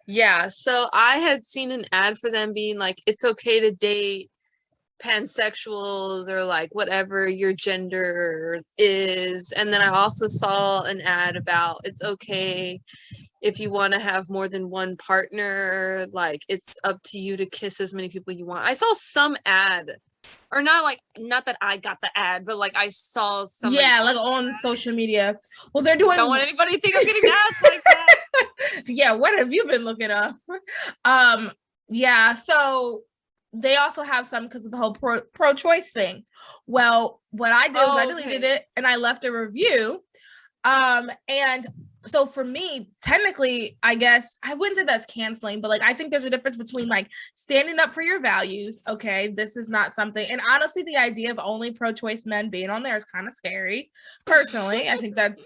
Speaker 2: Yeah, so I had seen an ad for them being like, it's okay to date pansexuals or like whatever your gender is. And then I also saw an ad about it's okay if you want to have more than one partner, like it's up to you to kiss as many people you want. I saw some ad, or not that I got the ad, but like I saw some.
Speaker 1: Yeah, like on social media. Well, they're doing.
Speaker 2: Don't want anybody to think I'm getting ads like that.
Speaker 1: Yeah, what have you been looking up? Yeah, so they also have some because of the whole pro-choice thing. Well, what I did was I deleted it and I left a review. And so for me, technically, I guess I wouldn't say that's canceling, but like I think there's a difference between like standing up for your values. Okay, this is not something. And honestly, the idea of only pro-choice men being on there is kind of scary. Personally, I think that's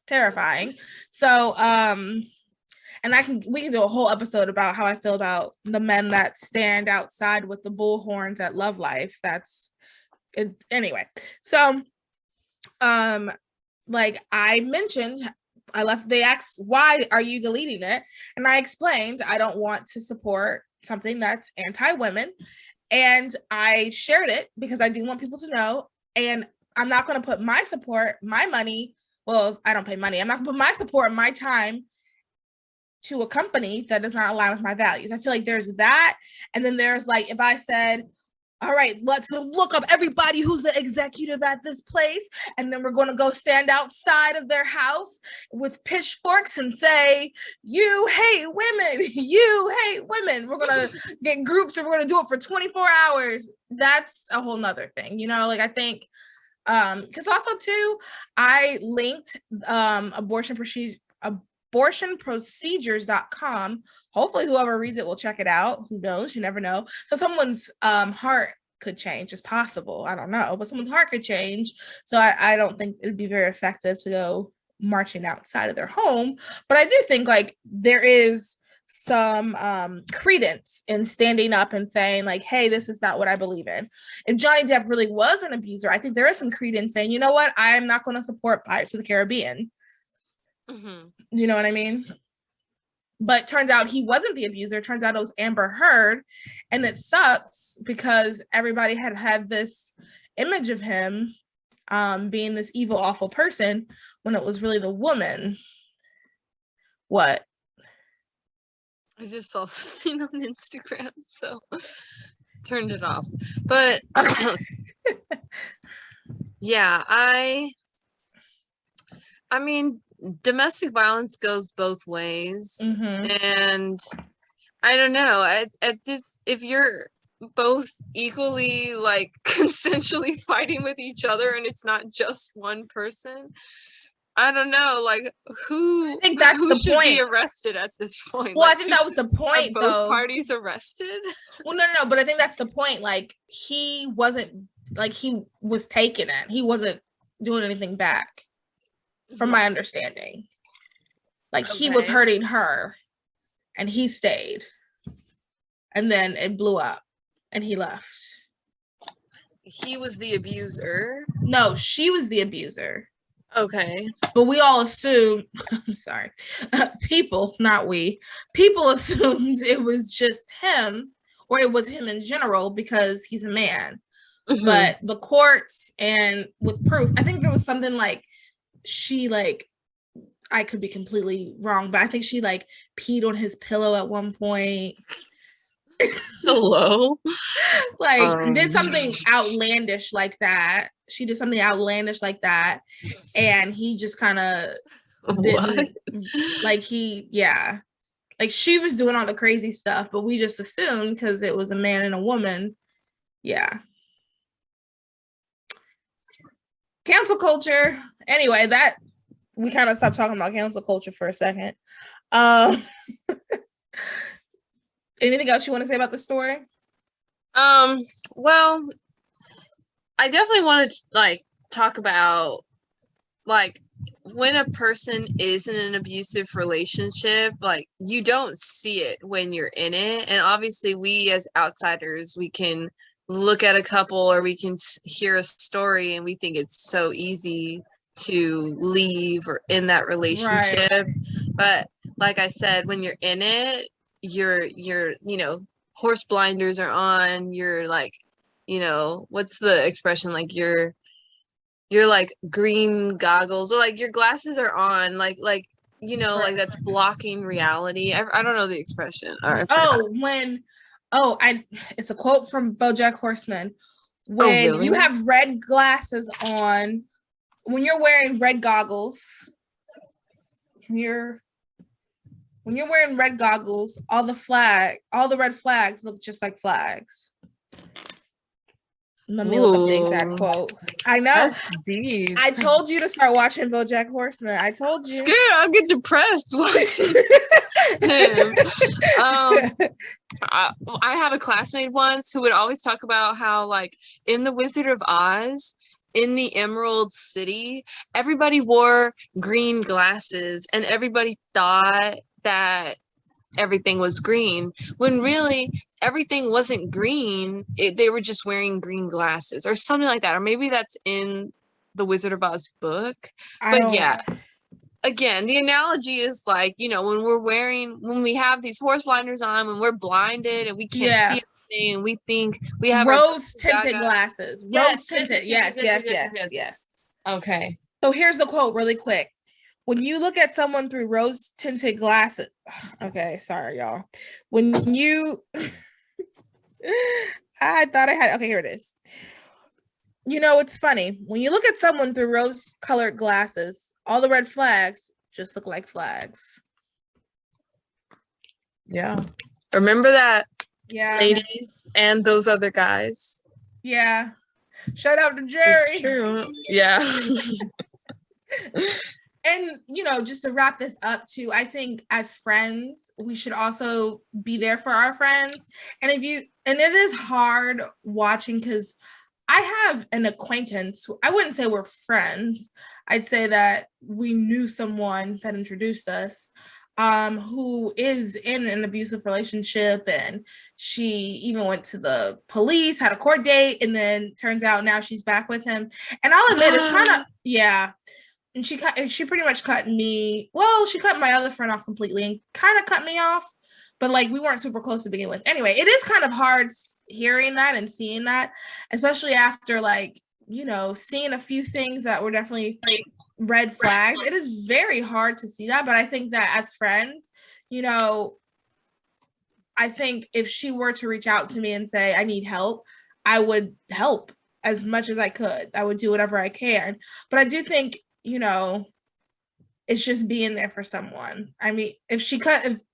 Speaker 1: terrifying. So, and we can do a whole episode about how I feel about the men that stand outside with the bullhorns at Love Life. That's it. Anyway, so like I mentioned, they asked, why are you deleting it? And I explained, I don't want to support something that's anti-women. And I shared it because I do want people to know. And I'm not going to put my support, my money, well, I don't pay money. I'm not going to put my support, my time to a company that does not align with my values. I feel like there's that. And then there's like, if I said, all right, let's look up everybody who's the executive at this place. And then we're going to go stand outside of their house with pitchforks and say, you hate women, you hate women. We're going to get groups and we're going to do it for 24 hours. That's a whole nother thing, you know, like I think, because also too, I linked abortionprocedures.com. Hopefully whoever reads it will check it out. Who knows? You never know. So someone's heart could change. It's possible. I don't know, but someone's heart could change. So I don't think it'd be very effective to go marching outside of their home. But I do think like there is some credence in standing up and saying like, hey, this is not what I believe in. If Johnny Depp really was an abuser, I think there is some credence saying, you know what, I'm not going to support Pirates of the Caribbean. Mm-hmm. You know what I mean? But turns out he wasn't the abuser. Turns out it was Amber Heard. And it sucks because everybody had this image of him being this evil, awful person when it was really the woman. What?
Speaker 2: I just saw something on Instagram, so turned it off. But yeah, I mean, domestic violence goes both ways. Mm-hmm. And I don't know, at this, if you're both equally like consensually fighting with each other and it's not just one person, I don't know, like who should be arrested at this point?
Speaker 1: Well,
Speaker 2: like,
Speaker 1: I think that was the point.
Speaker 2: Are both parties arrested?
Speaker 1: Well, no, but I think that's the point. Like he wasn't, like he was taking it. He wasn't doing anything back. From my understanding, like he was hurting her and he stayed and then it blew up and he left.
Speaker 2: He was the abuser?
Speaker 1: No, she was the abuser.
Speaker 2: Okay.
Speaker 1: But we all assume, I'm sorry, people, not we, people assumed it was just him or it was him in general because he's a man. Mm-hmm. But the courts and with proof, I think there was something like, she like, I could be completely wrong, but I think she like peed on his pillow at one point.
Speaker 2: Hello?
Speaker 1: Like did something outlandish like that. She did something outlandish like that. And he just kind of didn't like like she was doing all the crazy stuff, but we just assumed because it was a man and a woman. Yeah. Cancel culture. Anyway, that we kind of stopped talking about cancel culture for a second. Anything else you want to say about the story?
Speaker 2: Well, I definitely wanted to like talk about like when a person is in an abusive relationship, like you don't see it when you're in it. And obviously we as outsiders, we can look at a couple or we can hear a story and we think it's so easy to leave or in that relationship. Right. But like I said, when you're in it, you're you know, horse blinders are on. You're like, you know, what's the expression? Like you're like green goggles or like your glasses are on, like you know, like that's blocking reality. I don't know the expression.
Speaker 1: It's a quote from BoJack Horseman. When really? You have red glasses on, when you're wearing red goggles, when you're wearing red goggles, all the red flags look just like flags. Let me look up the exact quote. I know.
Speaker 2: That's deep.
Speaker 1: I told you to start watching BoJack Horseman. I told you.
Speaker 2: Scared I'll get depressed watching him. I had a classmate once who would always talk about how, like, in the Wizard of Oz, in the Emerald City, everybody wore green glasses and everybody thought that everything was green, when really everything wasn't green. They were just wearing green glasses or something like that. Or maybe that's in the Wizard of Oz book. But yeah, again, the analogy is like, you know, when we have these horse blinders on, when we're blinded and we can't see anything and we think we have
Speaker 1: rose tinted glasses. Rose tinted. Yes.
Speaker 2: Okay.
Speaker 1: So here's the quote really quick. When you look at someone through rose tinted glasses, okay, sorry, y'all. When you, I thought I had, okay, here it is. You know, it's funny. When you look at someone through rose colored glasses, all the red flags just look like flags.
Speaker 2: Yeah. Remember that, ladies, and those other guys.
Speaker 1: Yeah. Shout out to Jerry.
Speaker 2: It's true. Yeah.
Speaker 1: And, you know, just to wrap this up too, I think as friends, we should also be there for our friends. And it is hard watching, because I have an acquaintance, I wouldn't say we're friends. I'd say that we knew someone that introduced us, who is in an abusive relationship, and she even went to the police, had a court date, and then turns out now she's back with him. And I'll admit, it's kind of, and she pretty much cut me. Well, she cut my other friend off completely and kind of cut me off, but like we weren't super close to begin with. Anyway, it is kind of hard hearing that and seeing that, especially after, like, you know, seeing a few things that were definitely like red flags. It is very hard to see that, but I think that as friends, you know, I think if she were to reach out to me and say, I need help, I would help as much as I could. I would do whatever I can. But I do think, you know, it's just being there for someone. I mean, if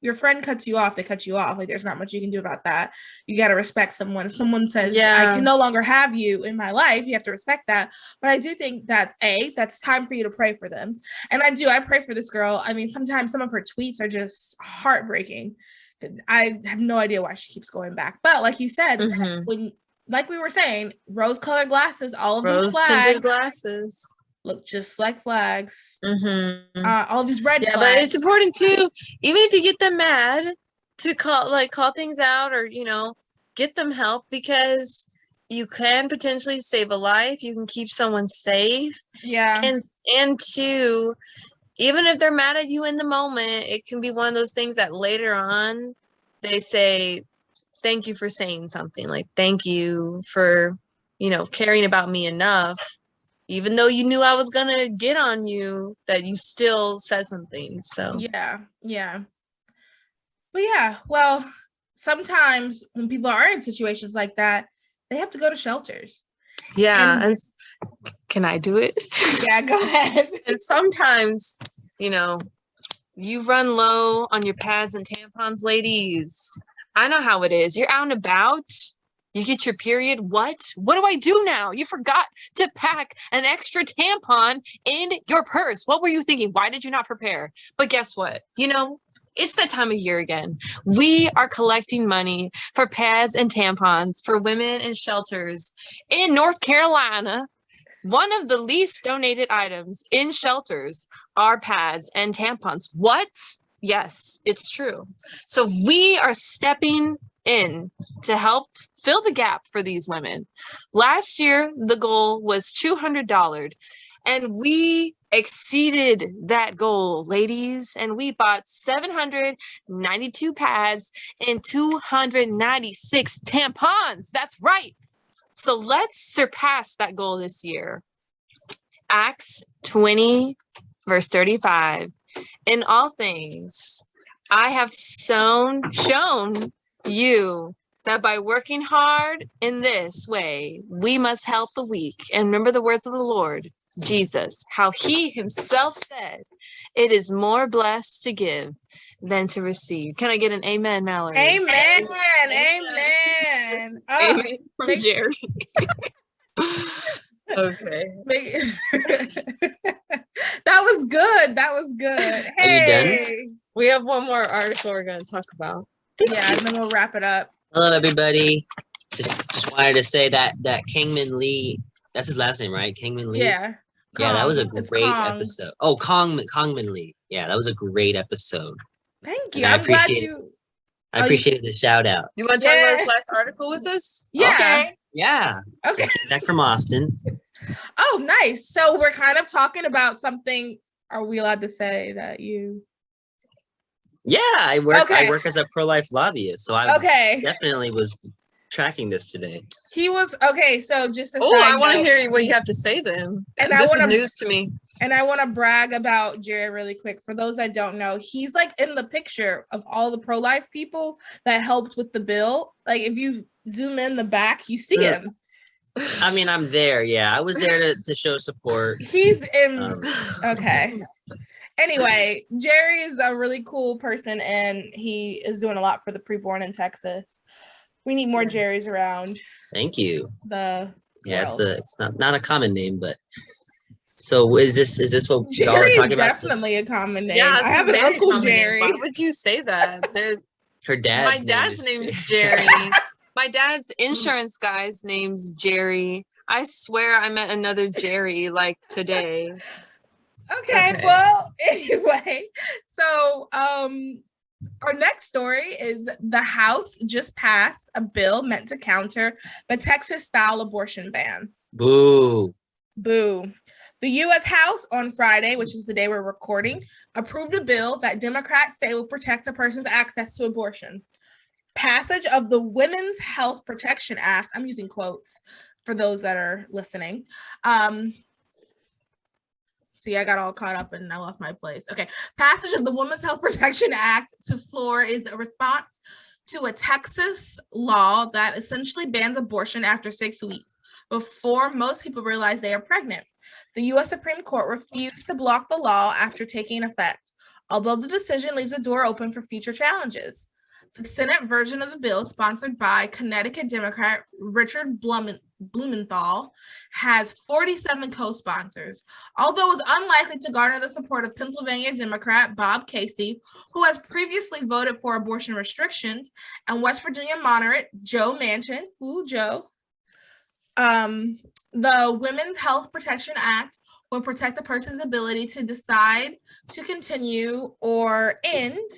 Speaker 1: your friend cuts you off, they cut you off. Like, there's not much you can do about that. You got to respect someone. If someone says, I can no longer have you in my life, you have to respect that. But I do think that, that's time for you to pray for them. And I pray for this girl. I mean, sometimes some of her tweets are just heartbreaking. I have no idea why she keeps going back. But like you said, like we were saying, rose-colored glasses, all of these flags.
Speaker 2: Rose-tinted glasses.
Speaker 1: Look just like flags. All these red flags.
Speaker 2: But it's important too, even if you get them mad, to call things out, or, you know, get them help, because you can potentially save a life. You can keep someone safe.
Speaker 1: Yeah.
Speaker 2: And two, even if they're mad at you in the moment, it can be one of those things that later on they say, thank you for saying something. Like, thank you for, you know, caring about me enough. Even though you knew I was going to get on you, that you still said something. So,
Speaker 1: yeah. But yeah, well, sometimes when people are in situations like that, they have to go to shelters.
Speaker 2: Yeah. And can I do it?
Speaker 1: Yeah, go ahead.
Speaker 2: And sometimes, you know, you run low on your pads and tampons, ladies. I know how it is. You're out and about. You get your period. What do I do now? You forgot to pack an extra tampon in your purse. What were you thinking? Why did you not prepare? But guess what? You know, it's that time of year again. We are collecting money for pads and tampons for women in shelters in North Carolina. One of the least donated items in shelters are pads and tampons. What? Yes, it's true. So we are stepping in to help fill the gap for these women. Last year, the goal was $200, and we exceeded that goal, ladies, and we bought 792 pads and 296 tampons. That's right. So let's surpass that goal this year. Acts 20, verse 35. In all things, I have shown you that by working hard in this way, we must help the weak. And remember the words of the Lord Jesus, how he himself said, it is more blessed to give than to receive. Can I get an amen, Mallory?
Speaker 1: Amen. Amen. man.
Speaker 2: Amy from Jerry. Okay.
Speaker 1: That was good. That was good. Hey.
Speaker 2: Are you done? We have one more article we're going to talk about.
Speaker 1: Yeah, and then we'll wrap it up.
Speaker 7: Hello, everybody. Just wanted to say that Kingman Lee, that's his last name, right? Kingman Lee?
Speaker 1: Yeah.
Speaker 7: Yeah, that was a great episode. Oh, Kongman Lee. Yeah, that was a great episode.
Speaker 1: Thank you. I'm glad you...
Speaker 7: I appreciated the shout out.
Speaker 2: You want to talk about this last article with us?
Speaker 1: Yeah.
Speaker 7: Okay. Yeah.
Speaker 1: Okay.
Speaker 7: Just came back from Austin.
Speaker 1: Oh, nice. So we're kind of talking about something. Are we allowed to say that you...
Speaker 7: Yeah, I work as a pro-life lobbyist, so I definitely was tracking this today.
Speaker 1: He was so just
Speaker 2: I want to hear what you have to say then. And this is news to me.
Speaker 1: And I want to brag about Jerry really quick. For those that don't know, he's like in the picture of all the pro-life people that helped with the bill. Like if you zoom in the back, you see him.
Speaker 7: I mean, I'm there. Yeah, I was there to show support.
Speaker 1: He's in. Okay. Anyway, Jerry is a really cool person, and he is doing a lot for the preborn in Texas. We need more Jerrys around.
Speaker 7: Thank you.
Speaker 1: World.
Speaker 7: It's not a common name, but so is this what y'all are talking about?
Speaker 1: Definitely a common name.
Speaker 2: Yeah,
Speaker 1: I have an uncle Jerry.
Speaker 2: Why would you say that?
Speaker 7: My dad's
Speaker 2: name is Jerry. My dad's insurance guy's name's Jerry. I swear I met another Jerry like today.
Speaker 1: Okay, well, anyway, so our next story is the House just passed a bill meant to counter the Texas-style abortion ban.
Speaker 7: Boo.
Speaker 1: Boo. The U.S. House on Friday, which is the day we're recording, approved a bill that Democrats say will protect a person's access to abortion. Passage of the Women's Health Protection Act, I'm using quotes for those that are listening. See, I got all caught up and I lost my place. Okay. Passage of the Women's Health Protection Act to floor is a response to a Texas law that essentially bans abortion after 6 weeks before most people realize they are pregnant. The U.S. Supreme Court refused to block the law after taking effect, although the decision leaves the door open for future challenges. The Senate version of the bill, sponsored by Connecticut Democrat Richard Blumenthal, has 47 co-sponsors, although it's unlikely to garner the support of Pennsylvania Democrat Bob Casey, who has previously voted for abortion restrictions, and West Virginia moderate Joe Manchin. Ooh, Joe. The Women's Health Protection Act will protect a person's ability to decide to continue or end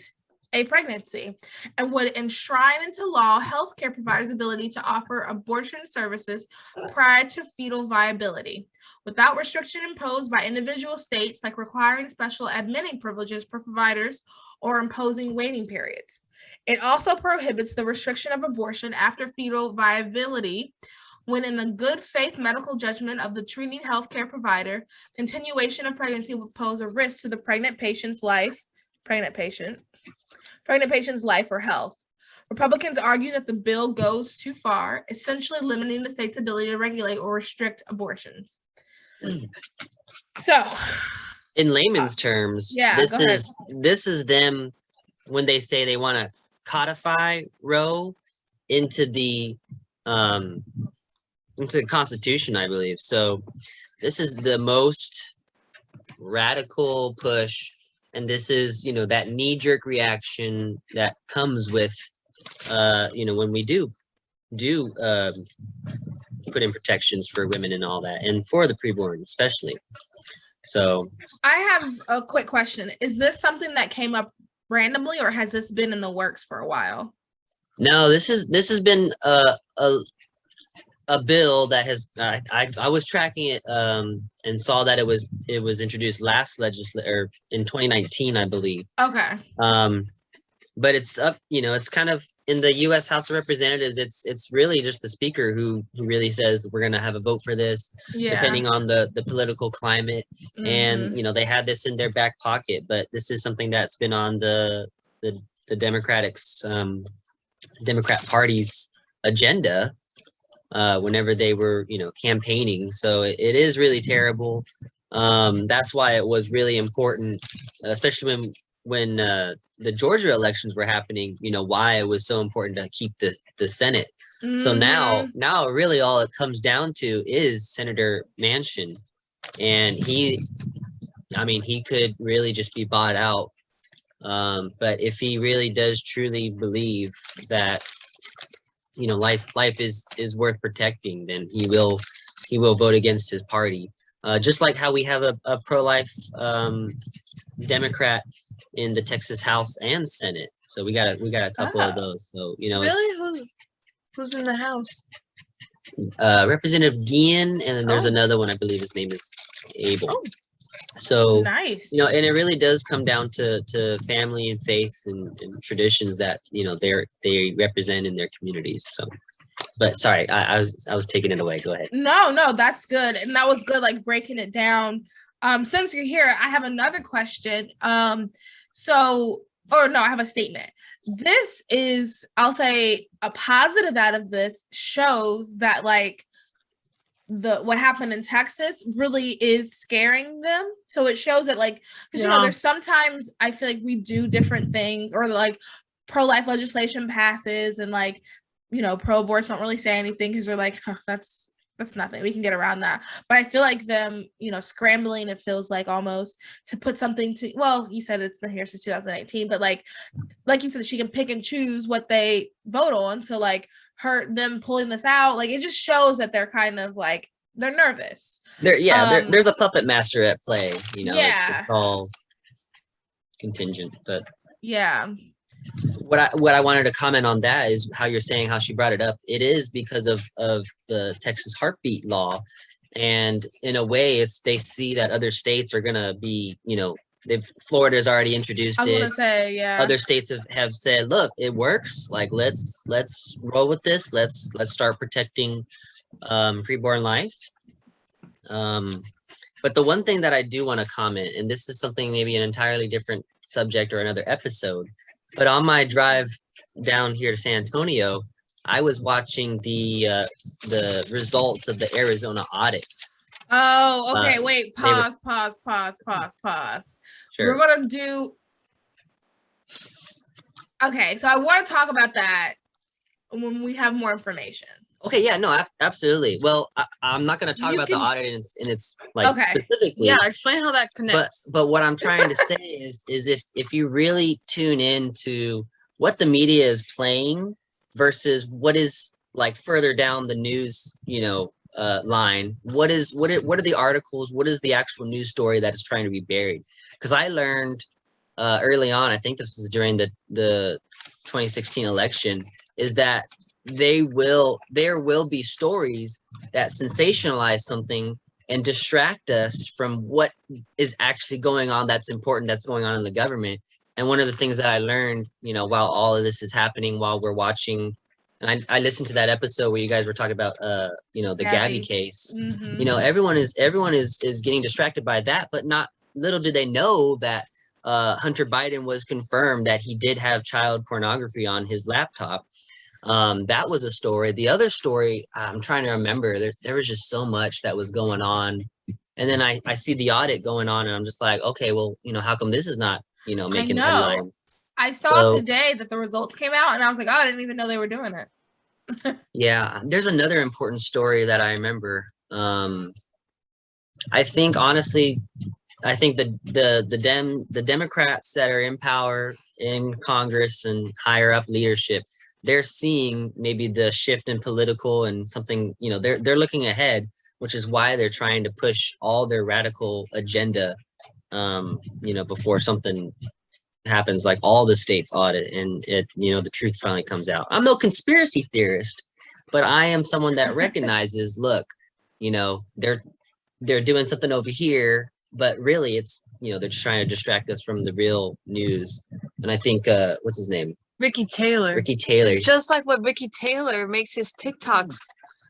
Speaker 1: a pregnancy and would enshrine into law healthcare providers' ability to offer abortion services prior to fetal viability, without restriction imposed by individual states, like requiring special admitting privileges for providers or imposing waiting periods. It also prohibits the restriction of abortion after fetal viability when, in the good faith medical judgment of the treating healthcare provider, continuation of pregnancy would pose a risk to the pregnant patient's life or health. Republicans argue that the bill goes too far, essentially limiting the state's ability to regulate or restrict abortions. So,
Speaker 7: in layman's terms, this is them when they say they want to codify Roe into the Constitution, I believe. So, this is the most radical push. And this is, that knee-jerk reaction that comes with, when we do put in protections for women and all that, and for the preborn especially. So
Speaker 1: I have a quick question. Is this something that came up randomly, or has this been in the works for a while?
Speaker 7: No, this has been a bill that has I was tracking it and saw that it was introduced last legislature in 2019, I believe.
Speaker 1: Okay.
Speaker 7: But it's up, it's kind of in the U.S. House of Representatives. It's really just the speaker who really says we're going to have a vote for this, depending on the political climate. Mm-hmm. And they had this in their back pocket, but this is something that's been on the Democrat Party's agenda whenever they were campaigning. So it is really terrible. That's why it was really important, especially when the Georgia elections were happening, why it was so important to keep the Senate So now really all it comes down to is Senator Manchin, and he could really just be bought out. But if he really does truly believe that, life is worth protecting, then he will vote against his party. Just like how we have a pro-life Democrat in the Texas House and Senate. So we got a couple of those. So
Speaker 2: really, who's in the House?
Speaker 7: Representative Guillen, and then there's another one. I believe his name is Abel. Oh. So
Speaker 1: nice.
Speaker 7: And it really does come down to family and faith and traditions that they represent in their communities. So, but sorry, I was taking it away. Go ahead.
Speaker 1: No, that's good, and that was good. Like breaking it down. Since you're here, I have another question. I have a statement. This is, I'll say, a positive out of this shows that like what happened in Texas really is scaring them. So it shows that like, because there's sometimes I feel like we do different things, or like pro-life legislation passes and like, pro-aborts don't really say anything because they're like, that's nothing, we can get around that. But I feel like them, scrambling, it feels like almost to put something to, well, you said it's been here since 2018, but like you said, she can pick and choose what they vote on. So like them pulling this out, like it just shows that they're kind of like, they're nervous.
Speaker 7: There's a puppet master at play, it's all contingent. But what I wanted to comment on that is how you're saying how she brought it up. It is because of the Texas heartbeat law, and in a way, they see that other states are gonna be, Florida's already introduced it. I was gonna
Speaker 1: say,
Speaker 7: other states have said, look, it works. Like let's roll with this. Let's start protecting preborn life. But the one thing that I do want to comment, and this is something maybe an entirely different subject or another episode, but on my drive down here to San Antonio, I was watching the results of the Arizona audit.
Speaker 1: Oh, okay. Wait, pause. Sure. We're going to do... Okay, so I want to talk about that when we have more information.
Speaker 7: Okay, yeah, no, absolutely. Well, I'm not going to talk about the audit and it's like specifically.
Speaker 2: Yeah, explain how that connects.
Speaker 7: But what I'm trying to say is if you really tune into what the media is playing versus what is like further down the news, line, what are the articles? What is the actual news story that is trying to be buried? Because I learned early on, I think this was during the 2016 election, is that there will be stories that sensationalize something and distract us from what is actually going on that's important, that's going on in the government. And one of the things that I learned, while all of this is happening, while we're watching, and I listened to that episode where you guys were talking about the Gabby case. Mm-hmm. Everyone is getting distracted by that, but not little do they know that Hunter Biden was confirmed that he did have child pornography on his laptop. That was a story. The other story, I'm trying to remember, there was just so much that was going on. And then I see the audit going on and I'm just like, okay, well, how come this is not, making headlines?
Speaker 1: I saw today that the results came out and I was like, oh, I didn't even know they were doing it.
Speaker 7: Yeah, there's another important story that I remember. I think honestly, the Democrats that are in power in Congress and higher up leadership, they're seeing maybe the shift in political and something, they're looking ahead, which is why they're trying to push all their radical agenda, before something happens, like all the states audit and the truth finally comes out. I'm no conspiracy theorist, but I am someone that recognizes, look, they're doing something over here, but really it's, they're just trying to distract us from the real news. And I think, what's his name?
Speaker 2: Ricky Taylor. It's just like what Ricky Taylor makes his TikToks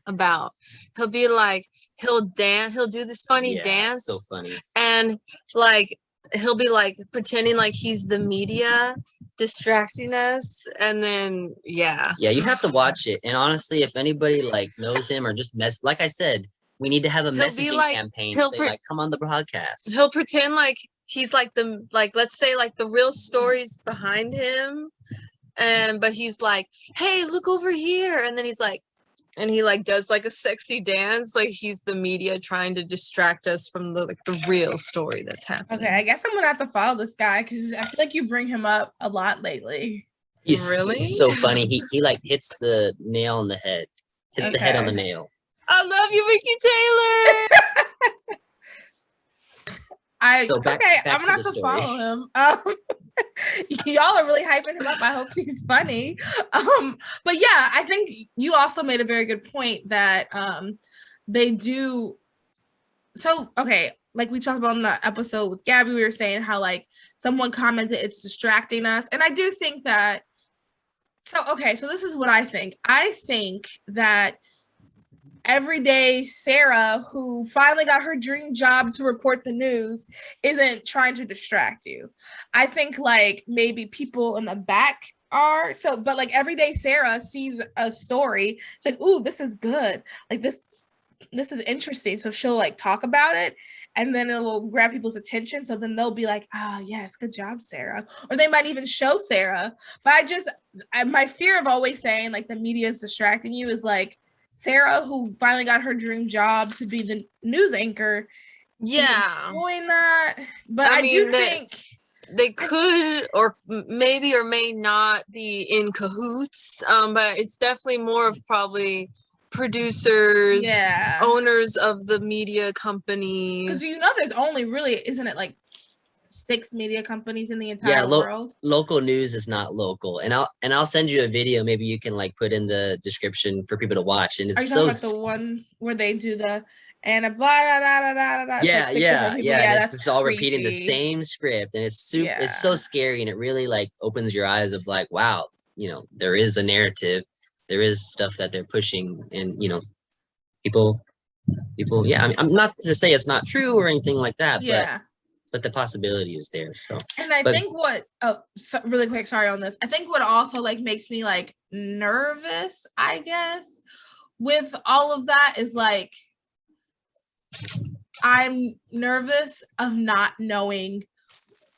Speaker 2: about. He'll be like, he'll do this funny dance.
Speaker 7: So funny.
Speaker 2: And like, he'll be like pretending like he's the media distracting us. And then, yeah,
Speaker 7: you have to watch it. And honestly, if anybody like knows him or just like I said, we need to have a messaging campaign. Say, come on the broadcast.
Speaker 2: He'll pretend like he's like let's say like the real stories behind him. but he's like, hey, look over here. And then he's like, and he like does like a sexy dance, like he's the media trying to distract us from the real story that's happening.
Speaker 1: Okay, I guess I'm gonna have to follow this guy because I feel like you bring him up a lot lately.
Speaker 7: He's so funny. He like hits the nail on the head. Hits the head on the nail.
Speaker 2: I love you, Mickey Taylor.
Speaker 1: Back I'm gonna have to follow him. Y'all are really hyping him up. I hope he's funny. But yeah, I think you also made a very good point that they do. So okay, like we talked about in the episode with Gabby, we were saying how like someone commented it's distracting us, and I do think that. So this is what I think. I think that everyday Sarah, who finally got her dream job to report the news, isn't trying to distract you. I think like maybe people in the back are. So, but like everyday Sarah sees a story, it's like, ooh, this is good. Like this is interesting. So she'll like talk about it, and then it will grab people's attention. So then they'll be like, oh yes, good job, Sarah. Or they might even show Sarah. But my fear of always saying like the media is distracting you is like, Sarah, who finally got her dream job to be the news anchor, doing that. But I do think
Speaker 2: they could, or maybe, or may not be in cahoots. But it's definitely more of probably producers, owners of the media companies.
Speaker 1: Because there's only really, isn't it like 6 media companies in the entire world?
Speaker 7: Local news is not local, and I'll send you a video. Maybe you can like put in the description for people to watch. And it's
Speaker 1: Are you talking about the one where they do the and a blah blah blah blah blah?
Speaker 7: Yeah. It's just all repeating the same script, and it's so scary, and it really like opens your eyes of like, wow, there is a narrative, there is stuff that they're pushing, and people. Yeah, I mean, I'm not to say it's not true or anything like that, but the possibility is there. So,
Speaker 1: and I think really quick, sorry on this. I think what also like makes me like nervous, I guess, with all of that is like, I'm nervous of not knowing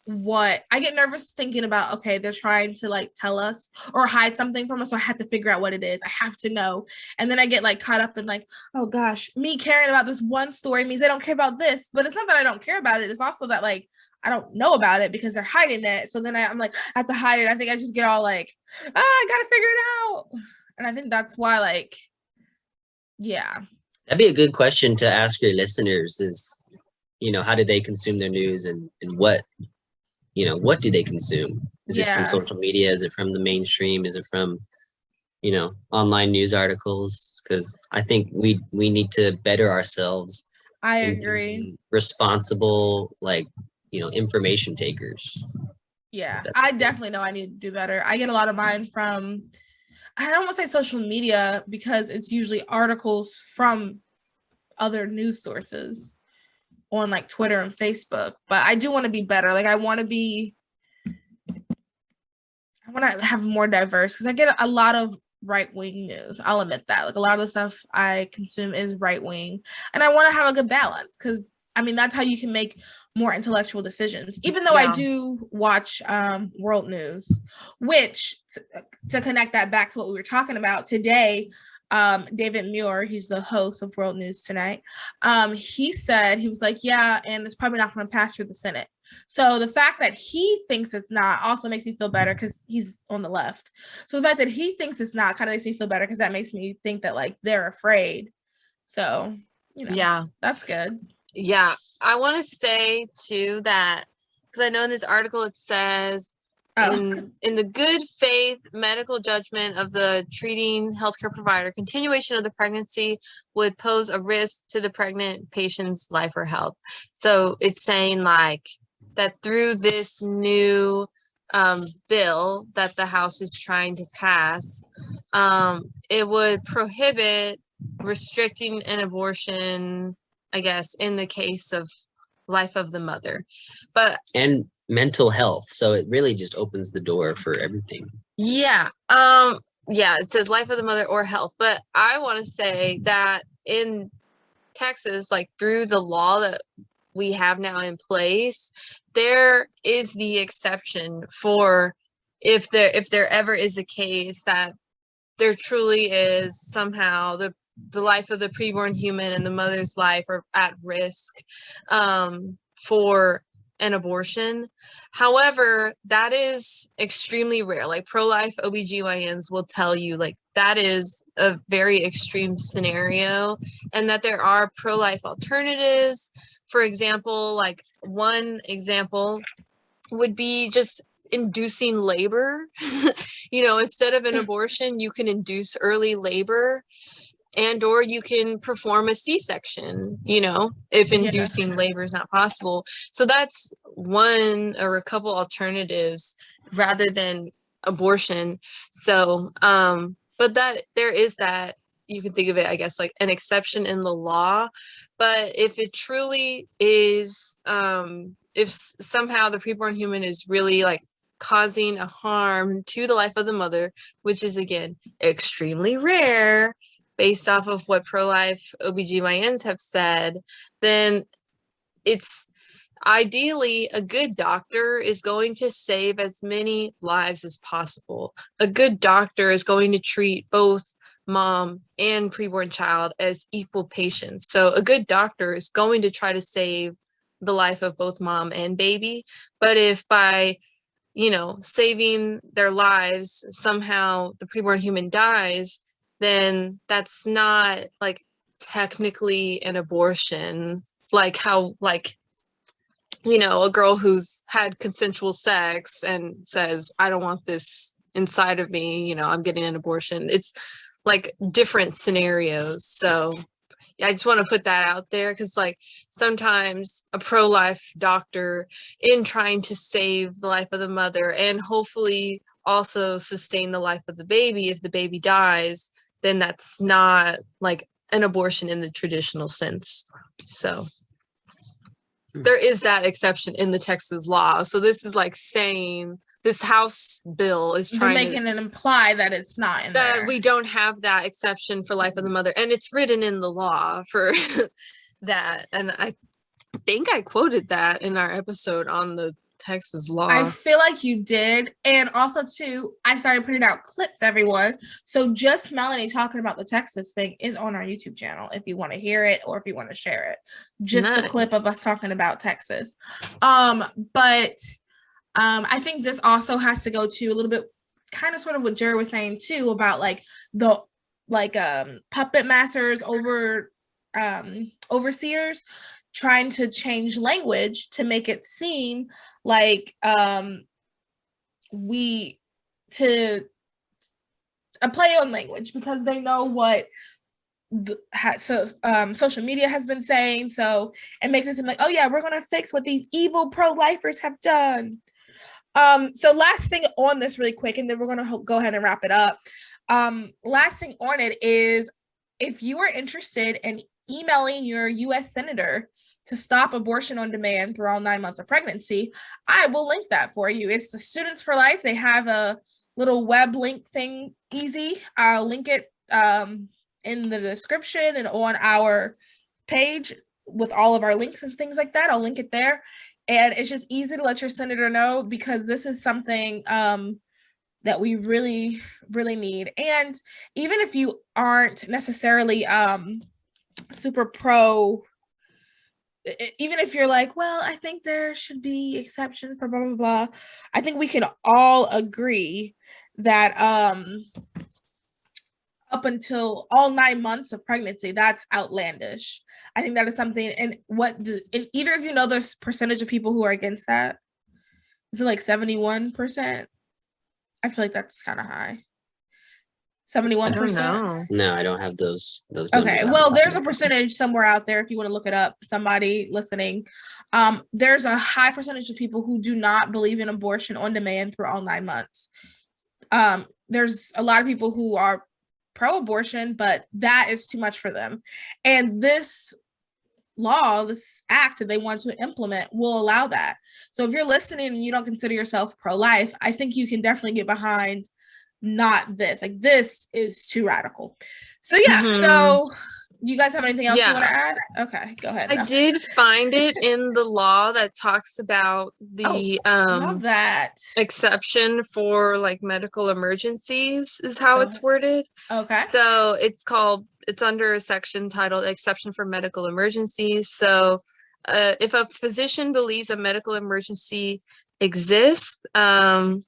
Speaker 1: what I get nervous thinking about. Okay, they're trying to like tell us or hide something from us, so I have to figure out what it is. I have to know, and then I get like caught up in like, oh gosh, me caring about this one story means they don't care about this. But it's not that I don't care about it, it's also that like I don't know about it because they're hiding it. So then I'm like, I have to hide it. I think I just get all like, I gotta figure it out. And I think that's why like, yeah,
Speaker 7: that'd be a good question to ask your listeners is, how do they consume their news, and what do they consume? Is it from social media? Is it from the mainstream? Is it from, online news articles? Because I think we need to better ourselves.
Speaker 1: I agree.
Speaker 7: Responsible, like, information takers.
Speaker 1: Yeah, I definitely know I need to do better. I get a lot of mine from, I don't want to say social media because it's usually articles from other news sources on like Twitter and Facebook, but I do want to be better. Like I want to have more diverse, because I get a lot of right-wing news. I'll admit that. Like a lot of the stuff I consume is right-wing, and I want to have a good balance, because I mean that's how you can make more intellectual decisions. Even though I do watch world news, which to connect that back to what we were talking about today, David Muir, he's the host of World News Tonight. He said, he was like, yeah, and it's probably not going to pass through the Senate. So the fact that he thinks it's not also makes me feel better, because he's on the left. So the fact that he thinks it's not kind of makes me feel better, because that makes me think that like they're afraid. So, that's good.
Speaker 2: Yeah, I want to say too that, because I know in this article it says, in the good faith medical judgment of the treating healthcare provider, continuation of the pregnancy would pose a risk to the pregnant patient's life or health. So it's saying like that through this new bill that the House is trying to pass, it would prohibit restricting an abortion, I guess, in the case of life of the mother.
Speaker 7: And mental health, so it really just opens the door for everything. It
Speaker 2: says life of the mother or health, but I want to say that in Texas, like through the law that we have now in place, there is the exception for if there ever is a case that there truly is somehow the life of the preborn human and the mother's life are at risk for an abortion. However, that is extremely rare. Like pro-life OBGYNs will tell you like that is a very extreme scenario, and that there are pro-life alternatives. For example, like one example would be just inducing labor. Instead of an abortion, you can induce early labor, and or you can perform a C-section, if inducing labor is not possible. So that's one or a couple alternatives rather than abortion. So but that there is that, you can think of it, I guess, like an exception in the law. But if it truly is if somehow the preborn human is really like causing a harm to the life of the mother, which is again extremely rare based off of what pro-life OBGYNs have said, then it's ideally a good doctor is going to save as many lives as possible. A good doctor is going to treat both mom and preborn child as equal patients. So a good doctor is going to try to save the life of both mom and baby. But if by saving their lives somehow the preborn human dies, then that's not like technically an abortion. Like how a girl who's had consensual sex and says, I don't want this inside of me, I'm getting an abortion. It's like different scenarios. So I just want to put that out there, because like sometimes a pro-life doctor, in trying to save the life of the mother and hopefully also sustain the life of the baby, if the baby dies, then that's not like an abortion in the traditional sense. So there is that exception in the Texas law. So this is like saying this House bill is trying
Speaker 1: to making it imply that it's not in
Speaker 2: that
Speaker 1: there.
Speaker 2: We don't have that exception for life of the mother, and it's written in the law for that. And I think I quoted that in our episode on the Texas law.
Speaker 1: I feel like you did. And also too, I started putting out clips, everyone. So just Melanie talking about the Texas thing is on our YouTube channel if you want to hear it or if you want to share it. Just nice. The clip of us talking about Texas. But I think this also has to go to a little bit kind of sort of what Jared was saying too about like the puppet masters overseers trying to change language to make it seem like we to a play on language, because they know what social media has been saying. So it makes it seem like, oh yeah, we're going to fix what these evil pro-lifers have done. So last thing on this really quick, and then we're going to go ahead and wrap it up. Last thing on it is, if you are interested in emailing your U.S. Senator to stop abortion on demand through all 9 months of pregnancy, I will link that for you. It's the Students for Life. They have a little web link thing, easy. I'll link it in the description and on our page with all of our links and things like that. I'll link it there. And it's just easy to let your senator know, because this is something that we really, really need. And even if you aren't necessarily super pro, even if you're like, well, I think there should be exceptions for blah, blah, blah, I think we can all agree that up until all 9 months of pregnancy, that's outlandish. I think that is something, and either of you know the percentage of people who are against that? Is it like 71%? I feel like that's kind of high. 71%?
Speaker 7: No, I don't have those
Speaker 1: okay, well, there's a percentage somewhere out there if you want to look it up, somebody listening. There's a high percentage of people who do not believe in abortion on demand through all 9 months. There's a lot of people who are pro-abortion, but that is too much for them. And this law, this act that they want to implement will allow that. So if you're listening and you don't consider yourself pro-life, I think you can definitely get behind not this. Like, this is too radical. So yeah, so you guys have anything else you want to add? Okay, go ahead.
Speaker 2: I did find it in the law that talks about the
Speaker 1: love that
Speaker 2: exception for like medical emergencies is how it's worded.
Speaker 1: Okay.
Speaker 2: So it's under a section titled exception for medical emergencies. So if a physician believes a medical emergency exists, then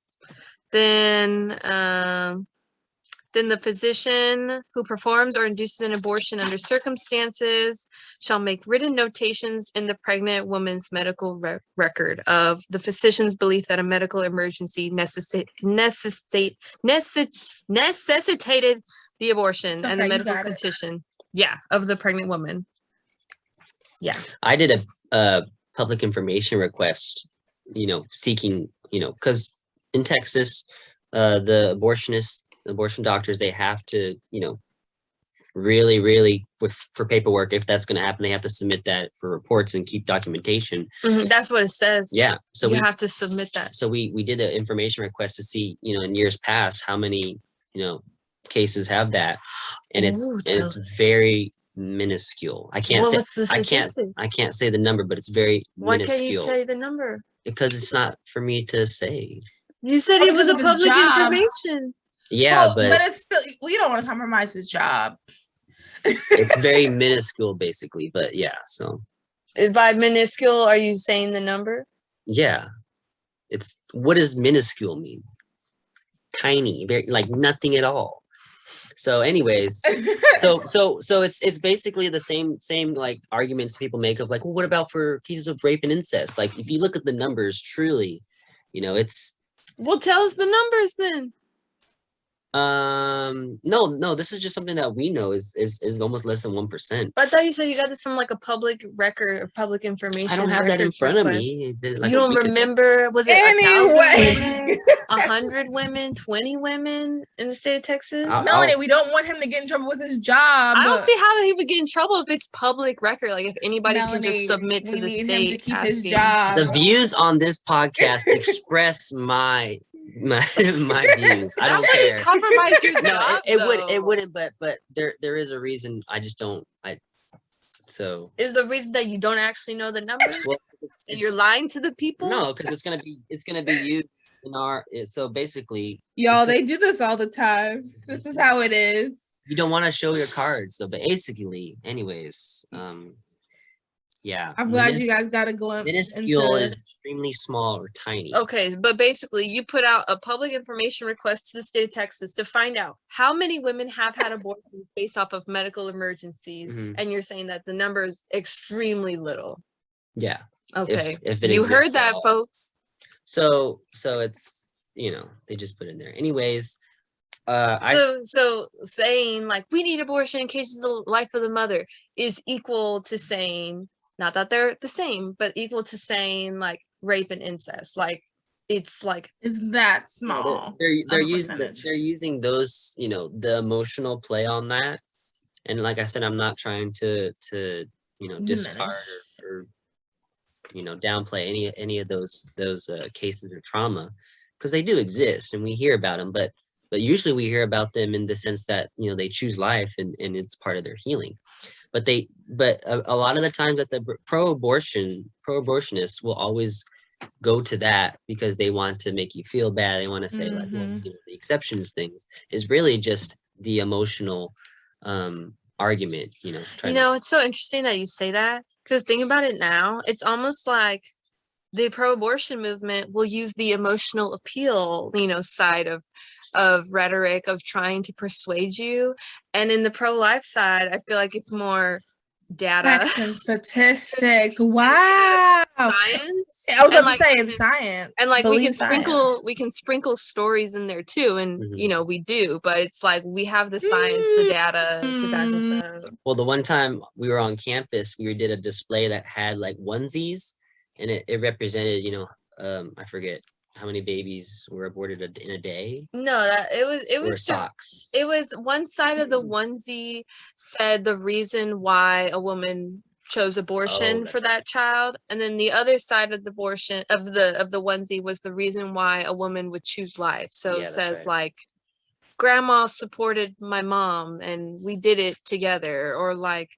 Speaker 2: the physician who performs or induces an abortion under circumstances shall make written notations in the pregnant woman's medical record of the physician's belief that a medical emergency necessitated the abortion and the medical condition of the pregnant woman. Yeah.
Speaker 7: I did a public information request, seeking, because in Texas, the abortion doctors, they have to, really for paperwork, if that's going to happen, they have to submit that for reports and keep documentation.
Speaker 2: That's what it says.
Speaker 7: Yeah. So
Speaker 2: we have to submit that.
Speaker 7: So we did an information request to see, in years past, how many, cases have that. And it's very minuscule. I can't say the number, but it's very minuscule.
Speaker 2: Why can't you say the number?
Speaker 7: Because it's not for me to say.
Speaker 2: You said it was a public information.
Speaker 7: Yeah, but
Speaker 1: it's still, we don't want to compromise his job.
Speaker 7: It's very minuscule, basically. But yeah, so
Speaker 2: by minuscule, are you saying the number?
Speaker 7: Yeah, what does minuscule mean? Tiny, very, like nothing at all. So, anyways, so it's basically the same like arguments people make of like, well, what about for cases of rape and incest? Like, if you look at the numbers, truly, it's.
Speaker 2: Well, tell us the numbers then.
Speaker 7: No, this is just something that we know is almost less than 1%.
Speaker 2: But I thought you said you got this from like a public record or public information.
Speaker 7: I don't have that in front of me.
Speaker 2: Like, you don't remember? Was it 1,000 women, 100 women, 20 women in the state of Texas?
Speaker 1: Melanie, we don't want him to get in trouble with his job.
Speaker 2: I don't see how he would get in trouble if it's public record. Like if anybody can just submit to the state.
Speaker 1: To keep his job.
Speaker 7: The views on this podcast express my views. I don't care.
Speaker 2: Compromise your job.
Speaker 7: It wouldn't. But there is a reason. I just don't. So
Speaker 2: is the reason that you don't actually know the numbers? Well, you're lying to the people.
Speaker 7: No, because it's gonna be used in our. So basically,
Speaker 1: y'all, they do this all the time. This is how it is.
Speaker 7: You don't want to show your cards. So basically, anyways, yeah.
Speaker 1: I'm glad you guys got a glimpse.
Speaker 7: Minuscule is extremely small or tiny.
Speaker 2: Okay, but basically you put out a public information request to the state of Texas to find out how many women have had abortions based off of medical emergencies. And you're saying that the number is extremely little.
Speaker 7: Yeah.
Speaker 2: Okay.
Speaker 7: If it
Speaker 2: you heard that, folks.
Speaker 7: So it's, they just put in there. Anyways,
Speaker 2: so saying like we need abortion in cases of the life of the mother is equal to saying, not that they're the same, but equal to saying like rape and incest. Like it's like
Speaker 1: is that small?
Speaker 7: They're using those, the emotional play on that. And like I said, I'm not trying to discard or downplay any of those cases of trauma, because they do exist and we hear about them, but usually we hear about them in the sense that they choose life and it's part of their healing. But a lot of the times that the pro-abortionists will always go to that because they want to make you feel bad. They want to say like, well, the exceptions things is really just the emotional argument. It's
Speaker 2: so interesting that you say that, because think about it now. It's almost like the pro-abortion movement will use the emotional appeal, side of rhetoric of trying to persuade you, and in the pro-life side, I feel like it's more data,
Speaker 1: facts and statistics. Wow,
Speaker 2: science.
Speaker 1: I was going to say in science,
Speaker 2: and like we can sprinkle stories in there too, and we do, but it's like we have the science, the data to back us up.
Speaker 7: Well, the one time we were on campus, we did a display that had like onesies, and it represented, I forget how many babies were aborted in a day.
Speaker 2: No, it was
Speaker 7: socks.
Speaker 2: It was one side of the onesie said the reason why a woman chose abortion for that child, and then the other side of the abortion of the onesie was the reason why a woman would choose life. So it says like grandma supported my mom and we did it together, or like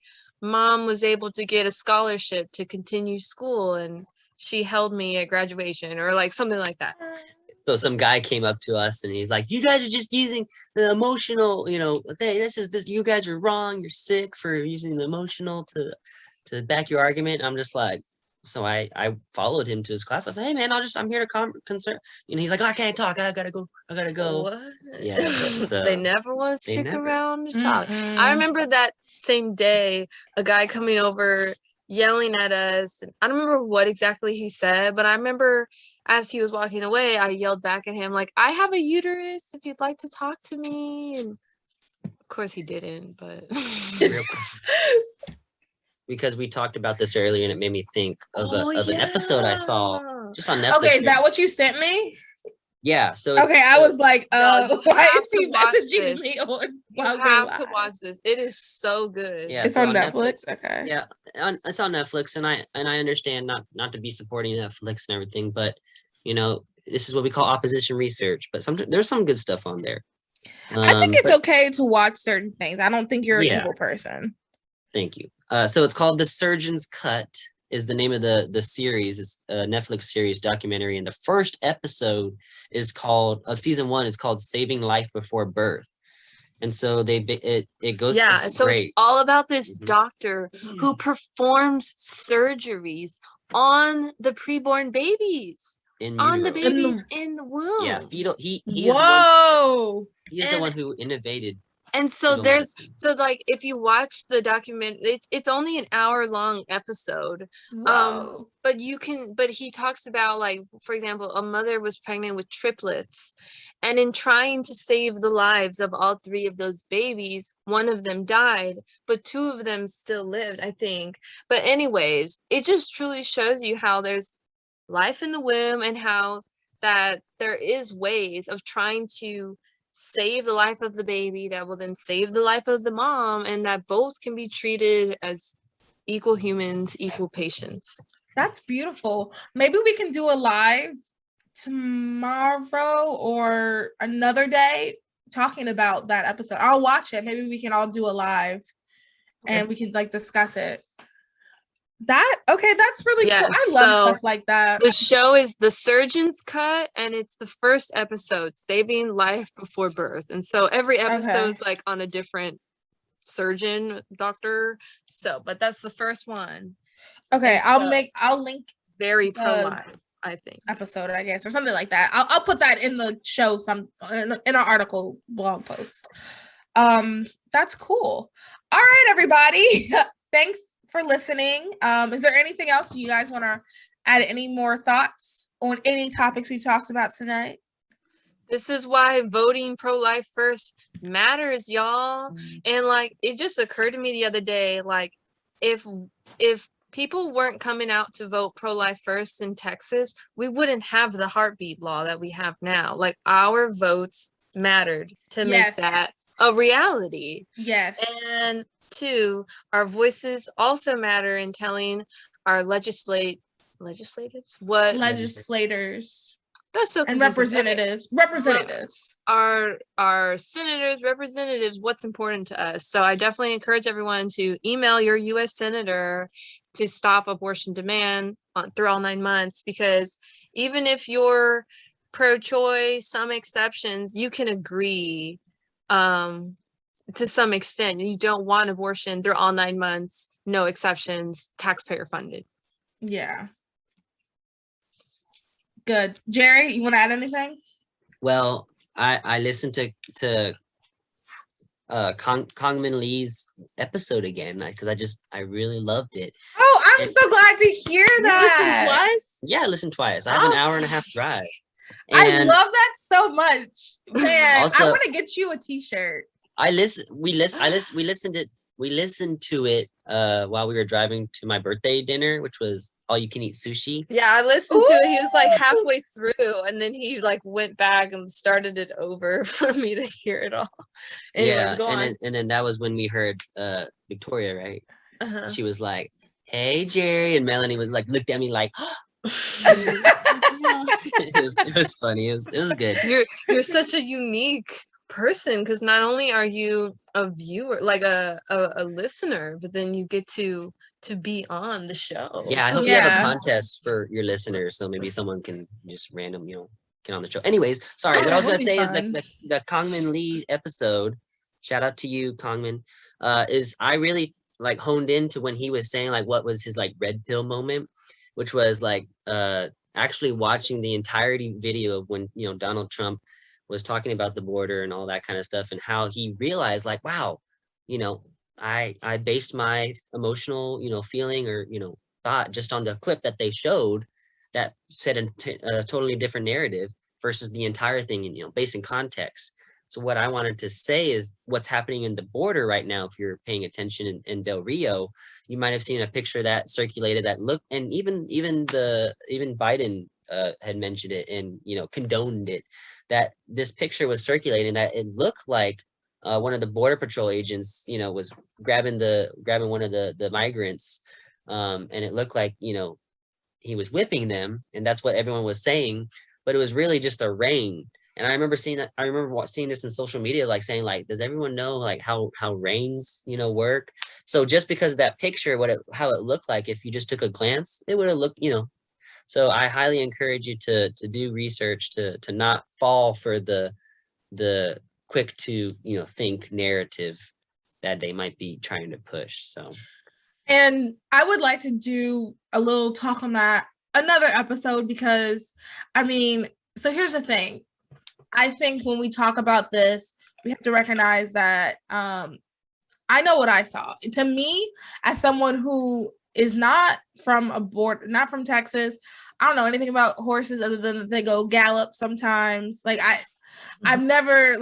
Speaker 2: mom was able to get a scholarship to continue school and she held me at graduation, or like something like that.
Speaker 7: So some guy came up to us and he's like, you guys are just using the emotional, hey, you guys are wrong. You're sick for using the emotional to back your argument. I'm just like, so I followed him to his class. I said, hey man, I'm here to concern. And he's like, oh, I can't talk. I gotta go.
Speaker 2: What?
Speaker 7: Yeah. So
Speaker 2: they never want to stick around to talk. I remember that same day, a guy coming over yelling at us. I don't remember what exactly he said, but I remember as he was walking away, I yelled back at him, like, I have a uterus if you'd like to talk to me. And of course he didn't, but
Speaker 7: because we talked about this earlier and it made me think of an episode I saw just on Netflix.
Speaker 1: Okay, is that what you sent me?
Speaker 7: Yeah. So
Speaker 1: I was like, why is he messaging me?
Speaker 2: You have to watch this. It is so good.
Speaker 1: Yeah, it's on Netflix. Okay.
Speaker 7: Yeah, it's on Netflix, and I understand not to be supporting Netflix and everything, but this is what we call opposition research. But there's some good stuff on there.
Speaker 1: I think it's okay to watch certain things. I don't think you're an evil person.
Speaker 7: Thank you. So it's called The Surgeon's Cut. Is the name of the series. It's a Netflix series documentary, and the first episode of season 1 is called "Saving Life Before Birth," and so it goes.
Speaker 2: Yeah, so great. It's all about this doctor who performs surgeries on the preborn babies, in the womb.
Speaker 7: Yeah, fetal. He is the one who innovated.
Speaker 2: And so like if you watch the document, it's only an hour-long episode.
Speaker 1: Wow.
Speaker 2: But he talks about, like, for example, a mother was pregnant with triplets, and in trying to save the lives of all 3 of those babies, one of them died, but 2 of them still lived, I think. But anyways, it just truly shows you how there's life in the womb, and how that there is ways of trying to save the life of the baby that will then save the life of the mom, and that both can be treated as equal humans, equal patients.
Speaker 1: That's beautiful. Maybe we can do a live tomorrow or another day talking about that episode. I'll watch it. Maybe we can all do a live and we can like discuss it. That's really cool. I love stuff like that.
Speaker 2: The show is The Surgeon's Cut, and it's the first episode, Saving Life Before Birth. And so every episode's like on a different surgeon, doctor. So, but that's the first one.
Speaker 1: Okay, so I'll link
Speaker 2: very pro-life, I think.
Speaker 1: Episode, I guess, or something like that. I'll put that in the show in an article blog post. That's cool. All right, everybody. Thanks for listening. Is there anything else you guys want to add? Any more thoughts on any topics we talked about tonight?
Speaker 2: This is why voting pro-life first matters, y'all. And like, it just occurred to me the other day, like, if people weren't coming out to vote pro-life first in Texas, we wouldn't have the heartbeat law that we have now. Like, our votes mattered to make that a reality.
Speaker 1: Yes.
Speaker 2: And 2, our voices also matter in telling our legislators. That's so confusing.
Speaker 1: And representatives.
Speaker 2: Our senators, representatives, what's important to us. So I definitely encourage everyone to email your U.S. senator to stop abortion demand through all 9 months, because even if you're pro-choice, some exceptions, you can agree to some extent. You don't want abortion through all 9 months, no exceptions, taxpayer funded.
Speaker 1: Yeah. Good. Jerry, you want to add anything?
Speaker 7: Well, I listened to Kongman Lee's episode again because I really loved it.
Speaker 1: Oh, I'm so glad to hear that.
Speaker 2: You listened twice?
Speaker 7: Yeah, I listened twice. I have an hour and a half drive.
Speaker 1: I love that so much. Man, also, I want to get you a t-shirt.
Speaker 7: We listened to it while we were driving to my birthday dinner, which was all you can eat sushi.
Speaker 2: Yeah, I listened to it. He was like halfway through, and then he like went back and started it over for me to hear it all. Anyways,
Speaker 7: and then that was when we heard Victoria, right? Uh-huh. She was like, "Hey, Jerry," and Melanie was like, looked at me like, it was funny. It was good.
Speaker 2: You're such a unique person, because not only are you a viewer, like a listener, but then you get to be on the show.
Speaker 7: Yeah, I hope you have a contest for your listeners, so maybe someone can just random, get on the show. Anyways, sorry, what I was gonna say is the Kongman Lee episode. Shout out to you, Kongman. Is I really like honed into when he was saying like what was his like red pill moment, which was like actually watching the entirety video of when Donald Trump was talking about the border and all that kind of stuff, and how he realized like, wow, I based my emotional feeling or thought just on the clip that they showed that said a totally different narrative versus the entire thing, based in context. So what I wanted to say is what's happening in the border right now. If you're paying attention in Del Rio, you might have seen a picture that circulated that looked, and even Biden had mentioned it and condoned it, that this picture was circulating that it looked like one of the border patrol agents was grabbing one of the migrants, and it looked like he was whipping them, and that's what everyone was saying, but it was really just a rein. And I remember seeing that. I remember seeing this in social media, like saying, like, does everyone know like how reins work? So just because of that picture, how it looked like, if you just took a glance, it would have looked, So I highly encourage you to do research, to not fall for the quick to think narrative that they might be trying to push. So,
Speaker 1: and I would like to do a little talk on that another episode, because so here's the thing. I think when we talk about this, we have to recognize that I know what I saw. To me, as someone who is not from not from Texas, I don't know anything about horses other than they go gallop sometimes. Like I've never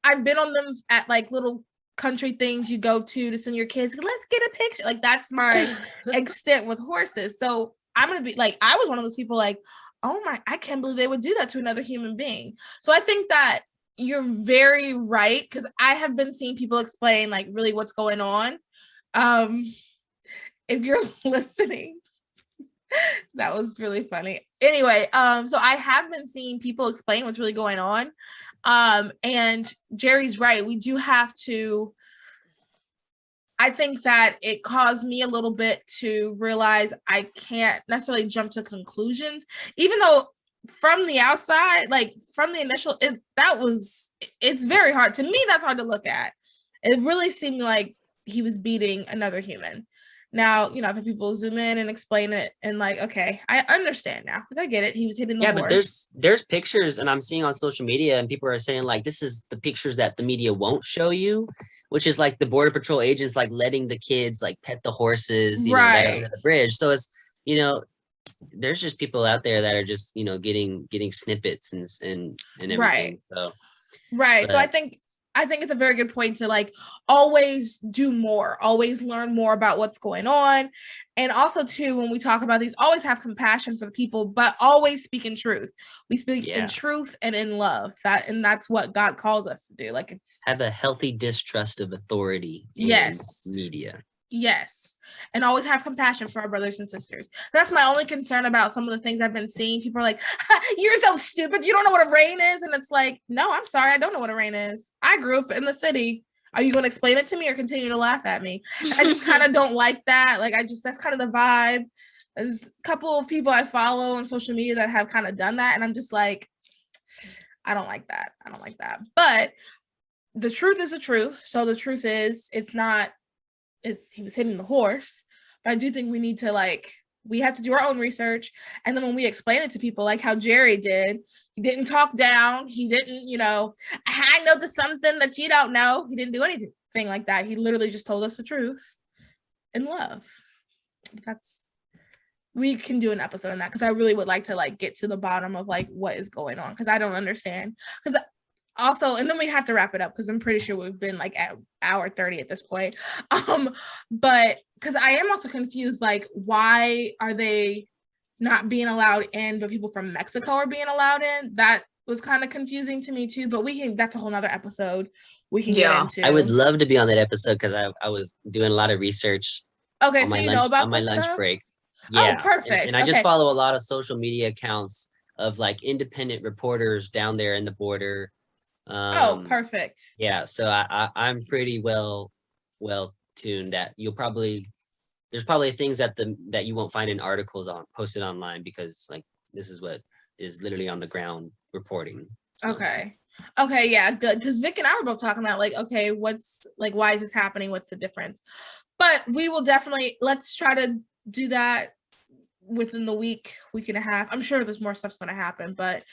Speaker 1: I've been on them at like little country things you go to send your kids. Let's get a picture. Like that's my extent with horses. So I'm gonna be like, I was one of those people like, oh my, I can't believe they would do that to another human being. So I think that you're very right, because I have been seeing people explain like really what's going on. If you're listening, that was really funny. Anyway, so I have been seeing people explain what's really going on. And Jerry's right. We do have to, I think that it caused me a little bit to realize I can't necessarily jump to conclusions, even though from the outside, like from the initial, it's very hard. To me, that's hard to look at. It really seemed like he was beating another human. Now, if people zoom in and explain it and like, okay, I understand now. I get it. He was hitting the horse.
Speaker 7: But there's pictures, and I'm seeing on social media, and people are saying like, this is the pictures that the media won't show you, which is like the border patrol agents like letting the kids like pet the horses, that are under the bridge. So it's there's just people out there that are just getting snippets and everything.
Speaker 1: Right.
Speaker 7: So
Speaker 1: So I think it's a very good point to like always do more, always learn more about what's going on. And also too, when we talk about these, always have compassion for the people, but always speak in truth. We speak in truth and in love. That's what God calls us to do. Like
Speaker 7: have a healthy distrust of authority in media.
Speaker 1: Yes. And always have compassion for our brothers and sisters. That's my only concern about some of the things I've been seeing. People are like, you're so stupid. You don't know what a rain is. And it's like, no, I'm sorry. I don't know what a rain is. I grew up in the city. Are you going to explain it to me or continue to laugh at me? I just kind of don't like that. Like, that's kind of the vibe. There's a couple of people I follow on social media that have kind of done that. And I'm just like, I don't like that. But the truth is the truth. So the truth is, he was hitting the horse, but I do think we need to we have to do our own research. And then when we explain it to people, like how Jerry did, he didn't talk down. He didn't, I know there's something that you don't know. He didn't do anything like that. He literally just told us the truth in love. We can do an episode on that, because I really would like to get to the bottom of what is going on, because I don't understand. Because also, and then we have to wrap it up, because I'm pretty sure we've been at hour 30 at this point. But because I am also confused, why are they not being allowed in, but people from Mexico are being allowed in? That was kind of confusing to me too, but that's a whole nother episode we can get into.
Speaker 7: I would love to be on that episode, because I was doing a lot of research.
Speaker 1: Okay, so you know about
Speaker 7: on my lunch break.
Speaker 1: Yeah. Oh, perfect.
Speaker 7: And I just follow a lot of social media accounts of independent reporters down there in the border,
Speaker 1: Perfect.
Speaker 7: Yeah, so I'm pretty well tuned that there's probably things that you won't find in articles posted online, because like this is what is literally on the ground reporting.
Speaker 1: So. Okay, yeah, good. Because Vic and I were both talking about like, okay, what's like, why is this happening? What's the difference? But we will let's try to do that within the week and a half. I'm sure there's more stuff's going to happen, but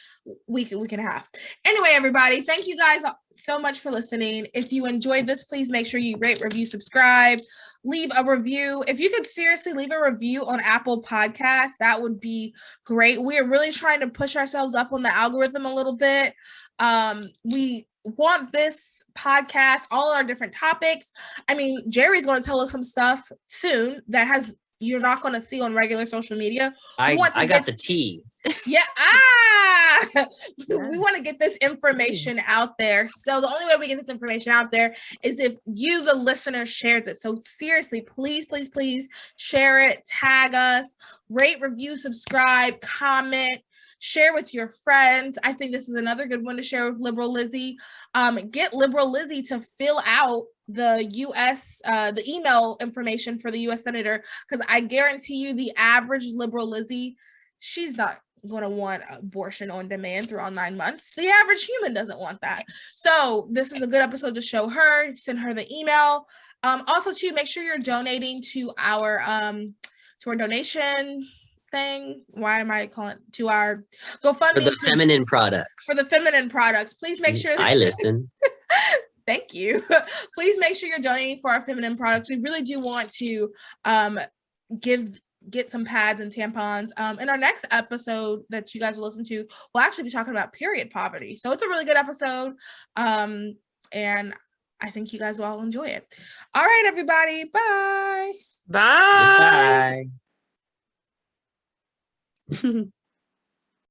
Speaker 1: week and a half. Anyway, everybody, thank you guys so much for listening. If you enjoyed this, please make sure you rate, review, subscribe, leave a review. If you could seriously leave a review on Apple Podcasts, that would be great. We are really trying to push ourselves up on the algorithm a little bit. We want this podcast, all our different topics. I mean, Jerry's going to tell us some stuff soon that you're not going to see on regular social media.
Speaker 7: I got the tea.
Speaker 1: Yeah. We want to get this information out there. So the only way we get this information out there is if you, the listener, shares it. So seriously, please, please, please share it, tag us, rate, review, subscribe, comment, share with your friends. I think this is another good one to share with Liberal Lizzie. Get Liberal Lizzie to fill out the the email information for the U.S. Senator, because I guarantee you the average Liberal Lizzie, she's not going to want abortion on demand through all 9 months. The average human doesn't want that. So this is a good episode to show her, send her the email. Also, to make sure you're donating to our donation thing. Why am I calling it to our GoFundMe
Speaker 7: for the feminine products?
Speaker 1: For the feminine products, please make sure that
Speaker 7: I listen.
Speaker 1: Thank you. Please make sure you're donating for our feminine products. We really do want to get some pads and tampons. In our next episode that you guys will listen to, we'll actually be talking about period poverty. So it's a really good episode. And I think you guys will all enjoy it. All right, everybody. Bye.
Speaker 2: Bye.
Speaker 7: Bye.